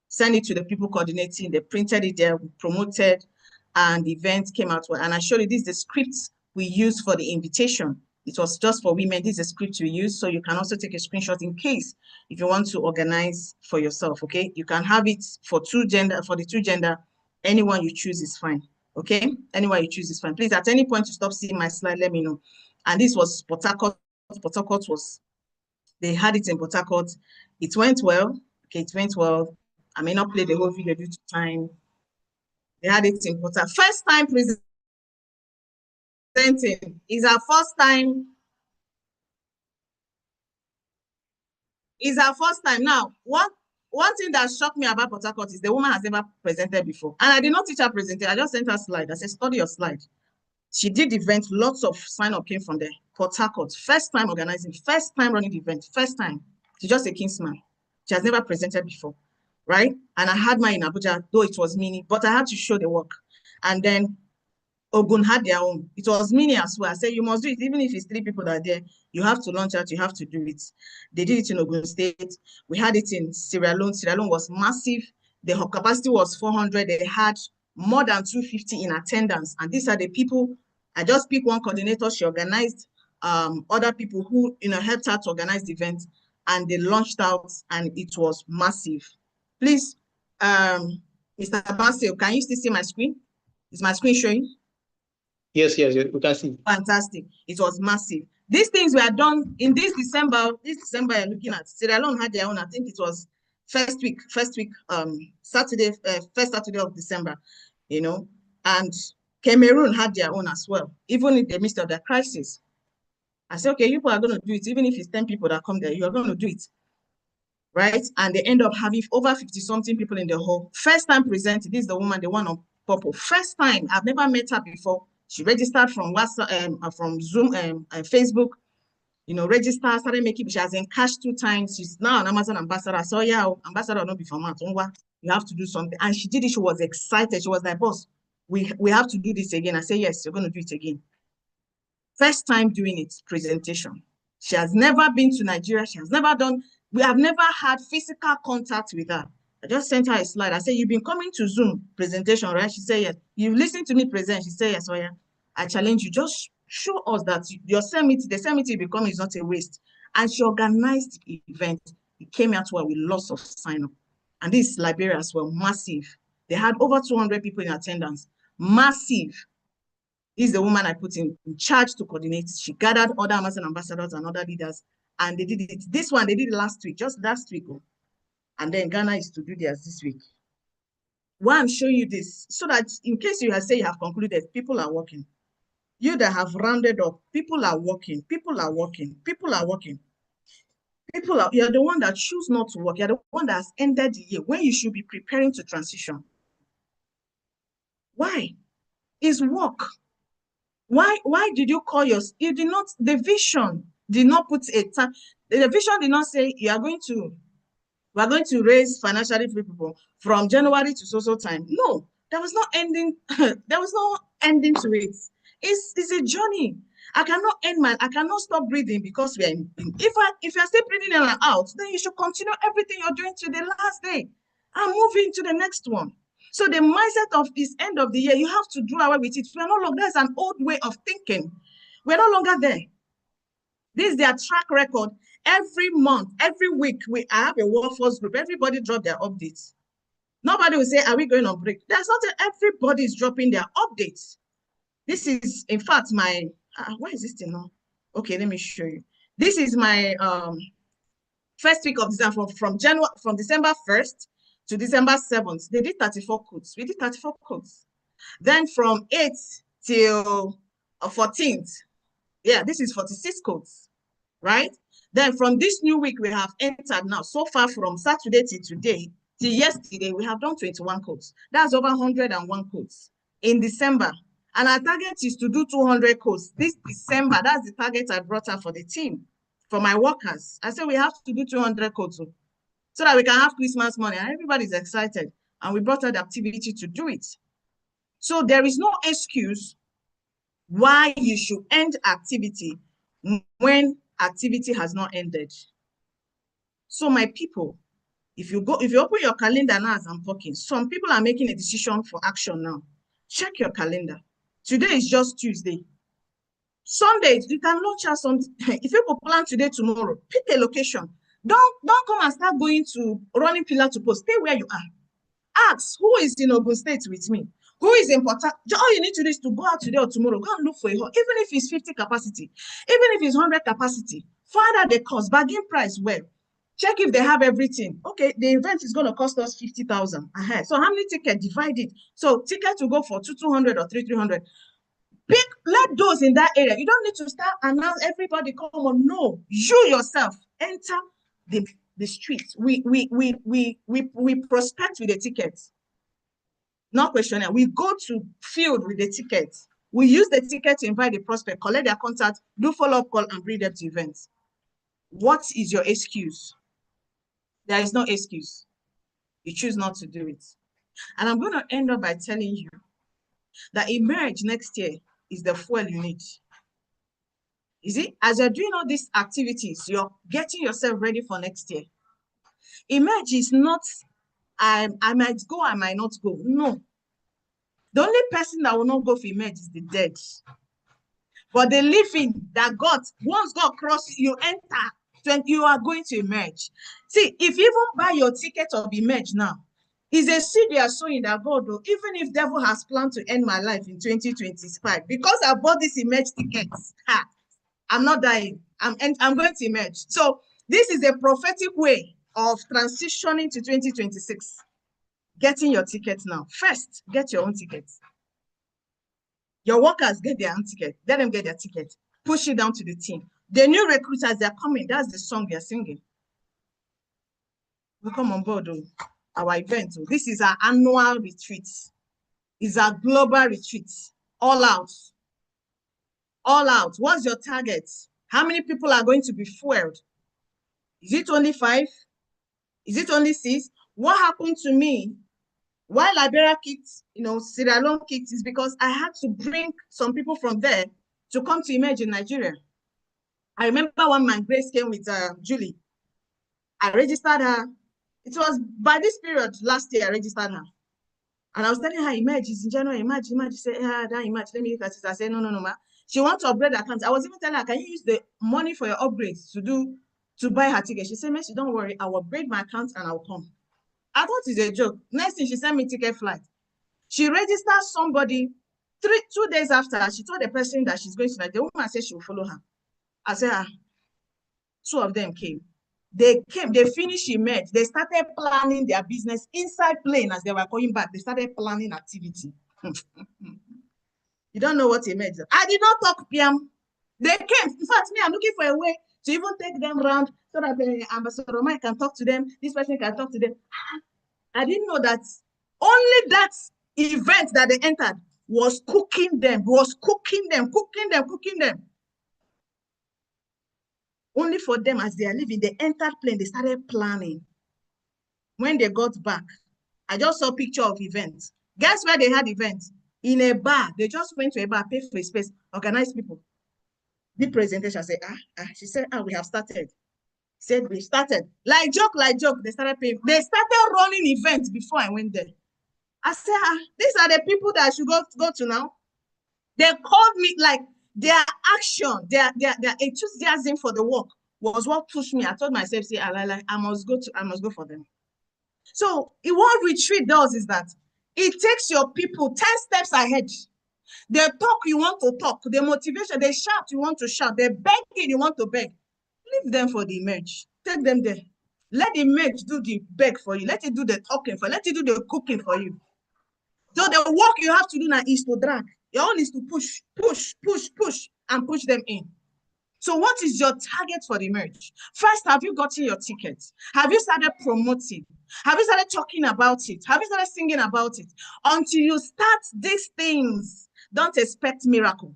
send it to the people coordinating. They printed it there, we promoted, and the event came out well. And I showed you this is the script we use for the invitation. It was just for women. This is a script we use, so you can also take a screenshot in case if you want to organize for yourself. Okay, you can have it for the two gender. Anyone you choose is fine. Okay, anyone you choose is fine. Please, at any point you stop seeing my slide, let me know. And this was Port Harcourt. Port Harcourt was, they had it in Port Harcourt. It went well. Okay, it went well. I may not play the whole video due to time. They had it in Port Harcourt. First time presenting. Is our first time. Is our first time. Now, one thing that shocked me about Port Harcourt is the woman has never presented before. And I did not teach her presentation. I just sent her a slide. I said, study your slide. She did the event. Lots of sign-up came from there. Port Harcourt, first time organizing, first time running the event, first time. She's just a kinsman. She has never presented before, right? And I had mine in Abuja, though it was mini, but I had to show the work. And then Ogun had their own. It was mini as well. I said, you must do it. Even if it's 3 people that are there, you have to launch out, you have to do it. They did it in Ogun State. We had it in Sierra Leone. Sierra Leone was massive. The capacity was 400. They had more than 250 in attendance. And these are the people, I just picked one coordinator. She organized other people who, you know, helped her to organize the event, and they launched out, and it was massive. Please, Mr. Basil, can you still see my screen? Is my screen showing? Yes, we can see. Fantastic. It was massive. These things were done in this December. This December you're looking at. Sierra Leone had their own. I think it was first week, Saturday, first Saturday of December, you know, and Cameroon had their own as well, even in the midst of the crisis. I said, okay, you people are going to do it, even if it's 10 people that come there, you are going to do it, right? And they end up having over 50-something people in the hall. First time presenting. This is the woman, the one on purple. First time. I've never met her before. She registered from WhatsApp, from Zoom, Facebook, you know, registered, started making, she has encashed 2 times. She's now an Amazon ambassador. So yeah, ambassador not before you have to do something. And she did it. She was excited. She was like, boss, we have to do this again. I said, yes, you're going to do it again. First time doing it, presentation. She has never been to Nigeria. She has never done, we have never had physical contact with her. I just sent her a slide. I said, you've been coming to Zoom presentation, right? She said, yes. You listened to me present. She said, yes, oh yeah. I challenge you, just show us that your summit, the summit you become is not a waste. And she organized the event. It came out well with lots of sign-up. And this Liberia as well, massive. They had over 200 people in attendance. Massive. This is the woman I put in charge to coordinate. She gathered other Amazon ambassadors and other leaders, and they did it. This one, they did it last week, just last week. And then Ghana is to do theirs this week. Why I'm showing you this, so that in case you say you have concluded, people are working. You that have rounded up, people are working, people are working, people are working. You're the one that choose not to work. You're the one that has ended the year when you should be preparing to transition. Why? It's work. Why did you call yours? You did not, the vision did not put a time. The vision did not say we are going to raise financially free people from January to so time. No, there was no ending. There was no ending to it. It's a journey. I cannot stop breathing because we are if you're still breathing in and out, then you should continue everything you're doing to the last day and move into the next one. So the mindset of this end of the year, you have to do away with it. We're no longer, there's an old way of thinking. We're no longer there. This is their track record. Every month, every week, I have a workforce group. Everybody drop their updates. Nobody will say, are we going on break? There's not everybody is dropping their updates. This is, in fact, my, why is this thing now? Okay, let me show you. This is my first week of December, from December 1st to December 7th. They did 34 codes. We did 34 codes. Then from 8th till 14th, yeah, this is 46 codes, right? Then from this new week, we have entered now, so far from Saturday till today, till yesterday, we have done 21 codes. That's over 101 codes in December. And our target is to do 200 codes this December. That's the target I brought up for the team, for my workers. I said we have to do 200 codes so that we can have Christmas money. And everybody's excited. And we brought out the activity to do it. So there is no excuse why you should end activity when activity has not ended. So my people, if you open your calendar now as I'm talking, some people are making a decision for action now. Check your calendar. Today is just Tuesday. Sunday, you can launch out some. If you plan today, tomorrow, pick a location. Don't come and start going to running pillar to post. Stay where you are. Ask who is in Ogun State with me. Who is important? All you need to do is to go out today or tomorrow. Go and look for a hall. Even if it's 50 capacity, even if it's 100 capacity, find out the cost, bargain price well. Check if they have everything. Okay, the event is going to cost us 50,000 ahead. So how many tickets? Divide it. So tickets will go for 200 or 300. Pick, let those in that area. You don't need to start announce everybody come on. No, you yourself enter the streets. We prospect with the tickets. No questionnaire. We go to field with the tickets. We use the ticket to invite the prospect, collect their contact, do follow-up call, and bring them to events. What is your excuse? There is no excuse. You choose not to do it. And I'm going to end up by telling you that Emerge next year is the fuel you need. You see, as you're doing all these activities, you're getting yourself ready for next year. Emerge is not, I might go, I might not go. No. The only person that will not go for Emerge is the dead. But the living that God, once God crosses, you enter, you are going to Emerge. See, if you even buy your ticket of Emerge now, it's a seed they are sowing that God, even if devil has planned to end my life in 2025, because I bought this Emerge tickets, I'm not dying. I'm going to Emerge. So this is a prophetic way of transitioning to 2026. Getting your tickets now. First, get your own tickets. Your workers get their own ticket. Let them get their ticket. Push it down to the team. The new recruiters, they're coming. That's the song they're singing. Welcome on board, our event. This is our annual retreat. It's our global retreat. All out. All out. What's your target? How many people are going to be fueled? Is it only 5? Is it only 6? What happened to me while Liberia kicked, Sierra Leone kicked, is because I had to bring some people from there to come to Emerge in Nigeria. I remember when my Grace came with Julie. I registered her. It was by this period last year I registered her. And I was telling her, Emerge is in January, Emerge. She said, that Emerge, let me look at it. I said, no, ma. She wants to upgrade her account. I was even telling her, can you use the money for your upgrades to buy her ticket? She said, Mercy, don't worry, I will upgrade my account and I'll come. I thought it's a joke. Next thing, she sent me ticket flight. She registered somebody 2 days after. She told the person that she's going to, the woman said she will follow her. I said, 2 of them came. They finished Emerge. They started planning their business inside plane as they were going back. They started planning activity. You don't know what Emerge is. I did not talk PM. They came. In fact, me, I'm looking for a way to even take them around so that the Ambassador Mike can talk to them. This person can talk to them. I didn't know that only that event that they entered was cooking them, cooking them. Only for them, as they are leaving, they entered plane, they started planning. When they got back, I just saw a picture of events. Guess where they had events? In a bar. They just went to a bar, paid for a space, organized people. The presentation, I said, she said, we have started. Said we started. Like joke. They started paying. They started running events before I went there. I said, these are the people that I should go to now. They called me, like their action, their enthusiasm for the work was what pushed me. I told myself, say, I must go for them. So what retreat does is that it takes your people 10 steps ahead. They talk, you want to talk. The motivation, they shout, you want to shout. They beg, you want to beg. Leave them for the merge. Take them there. Let the merge do the beg for you. Let it do the talking for you. Let it do the cooking for you. So the work you have to do now is to drag. Your own is to push, push, push, push, and push them in. So what is your target for the merge? First, have you gotten your tickets? Have you started promoting? Have you started talking about it? Have you started singing about it? Until you start these things, don't expect miracle.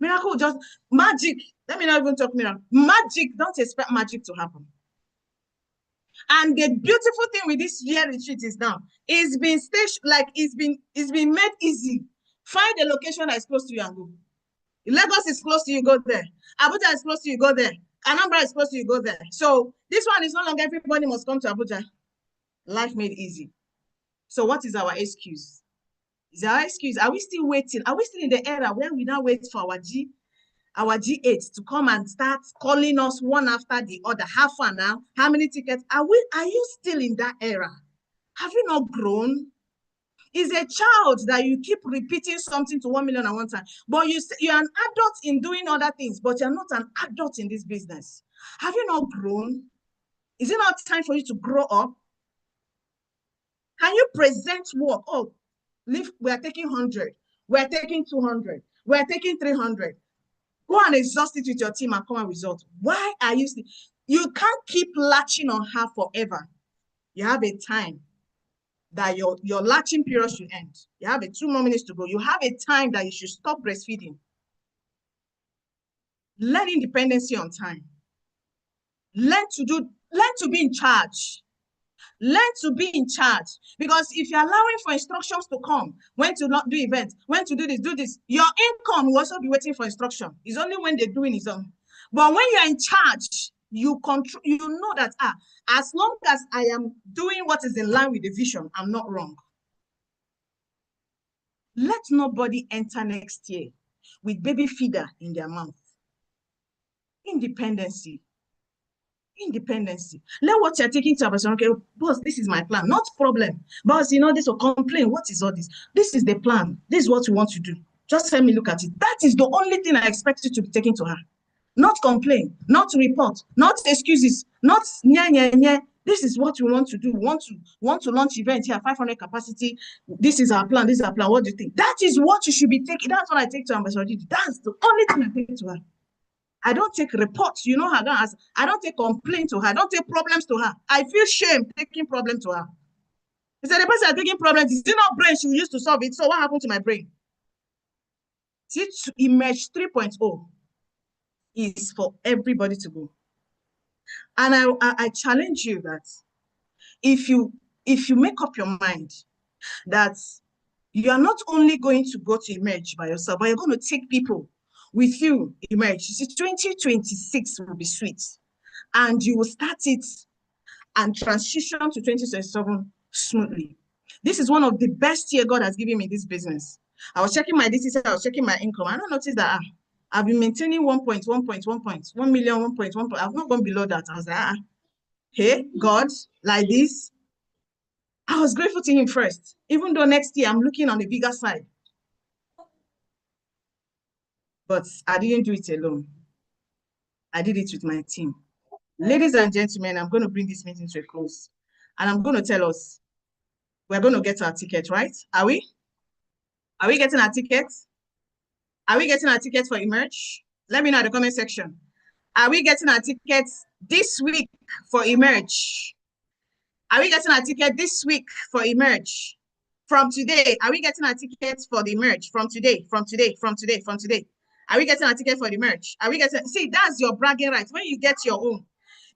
Miracle just, magic. Let me not even talk miracle. Magic, don't expect magic to happen. And the beautiful thing with this year retreat is now, it's been staged, like it's been made easy. Find a location that is close to you and go. Lagos is close to you, go there. Abuja is close to you, go there. Anambra is close to you, go there. So this one is no longer everybody must come to Abuja. Life made easy. So what is our excuse? Is our excuse? Are we still waiting? Are we still in the era where we now wait for our G8 to come and start calling us one after the other? How far now? How many tickets? Are you still in that era? Have you not grown? Is a child that you keep repeating something to 1 million at one time, but you're an adult in doing other things, but you're not an adult in this business. Have you not grown? Is it not time for you to grow up? Can you present work? Oh, we are taking 100, we're taking 200, we're taking 300. Go and exhaust it with your team and come and result. Why are you still? You can't keep latching on her forever. You have a time that your latching period should end. You have 2 more minutes to go. You have a time that you should stop breastfeeding. Learn independency on time. Learn to be in charge. Learn to be in charge. Because if you're allowing for instructions to come, when to not do events, when to do this, your income will also be waiting for instruction. It's only when they're doing his own. But when you're in charge, you control, you know that as long as I am doing what is in line with the vision, I'm not wrong. Let nobody enter next year with baby feeder in their mouth. Independency. Independency. Let what you're taking to a person, okay, boss, this is my plan. Not problem. Boss, this will complain. What is all this? This is the plan. This is what we want to do. Just let me look at it. That is the only thing I expect you to be taking to her. Not complain, not report, not excuses, not nya. This is what we want to do. We want to launch event here, 500 capacity. This is our plan. This is our plan. What do you think? That is what you should be taking. That's what I take to Ambassador. That's the only thing I take to her. I don't take reports. You know her. I don't take complaint to her. I don't take problems to her. I feel shame taking problem to her. He said, the person is taking problems. Is it not brain she used to solve it? So what happened to my brain? See, Emerge 3.0 is for everybody to go. And I challenge you that if you make up your mind that you are not only going to go to Emerge by yourself, but you're going to take people with you, Emerge. You see, 2026 will be sweet. And you will start it and transition to 2027 smoothly. This is one of the best year God has given me this business. I was checking my DCC, I was checking my income. I don't notice that I've been maintaining 1 million, 1.1. I've not gone below that. I was like, hey, God, like this. I was grateful to him first, even though next year I'm looking on the bigger side. But I didn't do it alone. I did it with my team. Ladies and gentlemen, I'm going to bring this meeting to a close. And I'm going to tell us, we're going to get our ticket, right? Are we? Are we getting our tickets? Are we getting our tickets for Emerge? Let me know in the comment section. Are we getting our tickets this week for Emerge? Are we getting our ticket this week for Emerge? From today, are we getting our tickets for the Emerge? From today. Are we getting our ticket for the Emerge? Are we getting? See, that's your bragging rights. When you get your own,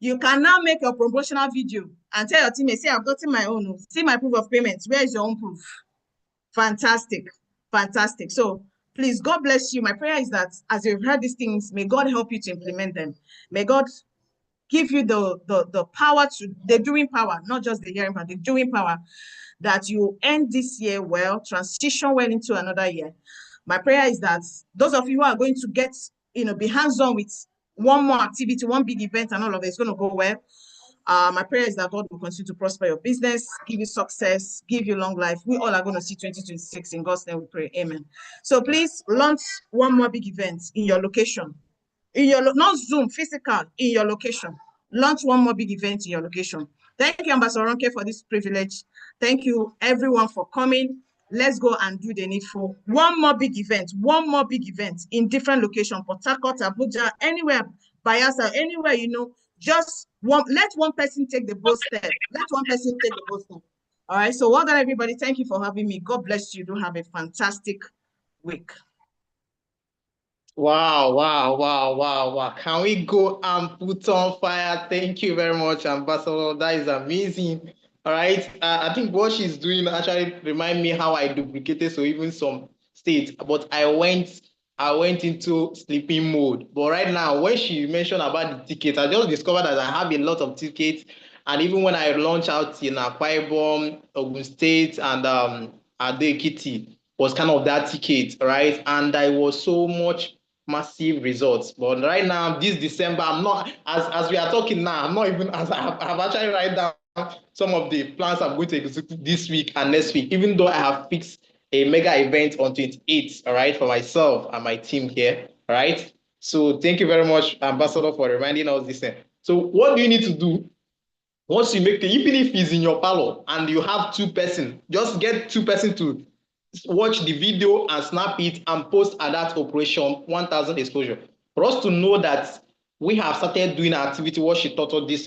you can now make a promotional video and tell your teammates, see, I've gotten my own. See my proof of payment. Where is your own proof? Fantastic. Fantastic. So please, God bless you. My prayer is that as you've heard these things, may God help you to implement them. May God give you the power to, the doing power, not just the hearing, but the doing power, that you end this year well, transition well into another year. My prayer is that those of you who are going to get, be hands-on with one more activity, one big event and all of it, it's going to go well. My prayer is that God will continue to prosper your business, give you success, give you long life. We all are going to see 2026 in God's name. We pray, amen. So please launch one more big event in your location, in your not Zoom, physical, in your location. Launch one more big event in your location. Thank you, Ambassador Ronke, for this privilege. Thank you, everyone, for coming. Let's go and do the needful. One more big event in different locations, Port Harcourt, Abuja, anywhere, Bayelsa, anywhere, you know, just one, let one person take the bold step. Let one person take the bold step. All right, so well done, everybody. Thank you for having me. God bless you. Do have a fantastic week. Wow, wow, wow, wow, wow. Can we go and put on fire? Thank you very much, Ambassador. That is amazing. All right. I think what she's doing actually remind me how I duplicated so even some states, but I went into sleeping mode. But right now, when she mentioned about the tickets, I just discovered that I have a lot of tickets. And even when I launch out in Akwa Ibom, Ogun State, and Ado-Ekiti was kind of that ticket, right? And I was so much massive results. But right now, this December, I'm not, as we are talking now, I'm not even, as I've actually write down some of the plans I'm going to execute this week and next week, even though I have fixed a mega event on 28th, all right, for myself and my team here, all right? So thank you very much, Ambassador, for reminding us this. So what do you need to do? Once you make even if it's in your parlor and you have 2 persons, just get 2 persons to watch the video and snap it and post at that operation 1000 exposure for us to know that we have started doing activity what she taught us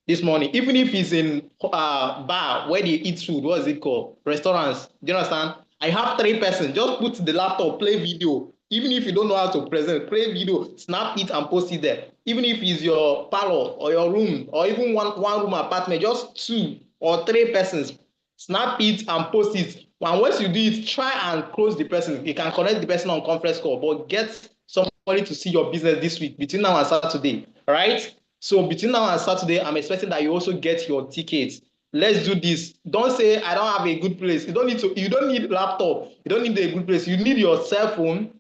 this morning, even if it's in bar where they eat food. What is it called? Restaurants. Do you understand? I have 3 persons. Just put the laptop, play video. Even if you don't know how to present, play video, snap it and post it there. Even if it's your parlor or your room or even one room apartment, just 2 or 3 persons, snap it and post it. And once you do it, try and close the person. You can connect the person on conference call, but get somebody to see your business this week between now and Saturday. All right? So between now and Saturday, I'm expecting that you also get your tickets. Let's do this. Don't say I don't have a good place. You don't need laptop. You don't need a good place. You need your cell phone.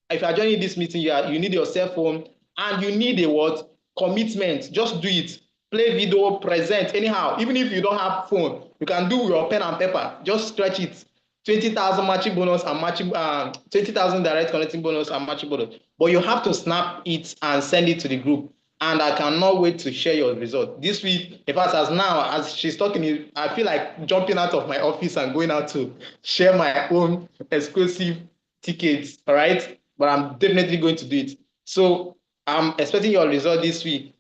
If you are joining this meeting, you need your cell phone and you need a what? Commitment. Just do it. Play video, present anyhow. Even if you don't have phone, you can do your pen and paper. Just stretch it. 20,000 matching bonus and matching 20,000 direct connecting bonus and matching bonus. But you have to snap it and send it to the group. And I cannot wait to share your result this week. In fact, as she's talking, I feel like jumping out of my office and going out to share my own exclusive tickets. All right, but I'm definitely going to do it. So I'm expecting your result this week.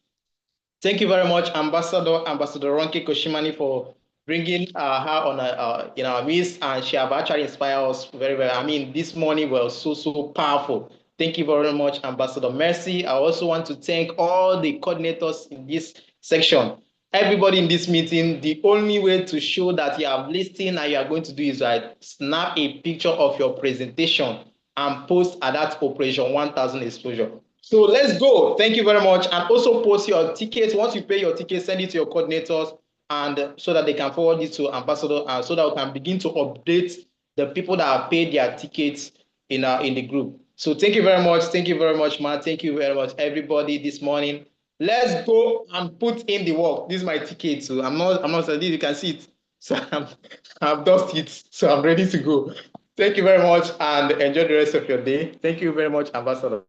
Thank you very much, Ambassador Ronke Koshimani, for bringing her on in our midst, and she have actually inspired us very well. I mean, this morning was so powerful. Thank you very much, Ambassador Mercy. I also want to thank all the coordinators in this section. Everybody in this meeting, the only way to show that you have listened and you are going to do is snap a picture of your presentation and post at that operation 1000 exposure. So let's go. Thank you very much. And also post your tickets. Once you pay your tickets, send it to your coordinators, and so that they can forward it to Ambassador, and so that we can begin to update the people that have paid their tickets in the group. So thank you very much. Thank you very much, man. Thank you very much, everybody, this morning. Let's go and put in the work. This is my ticket. So I'm not saying you can see it. So I've done it. So I'm ready to go. Thank you very much and enjoy the rest of your day. Thank you very much, Ambassador.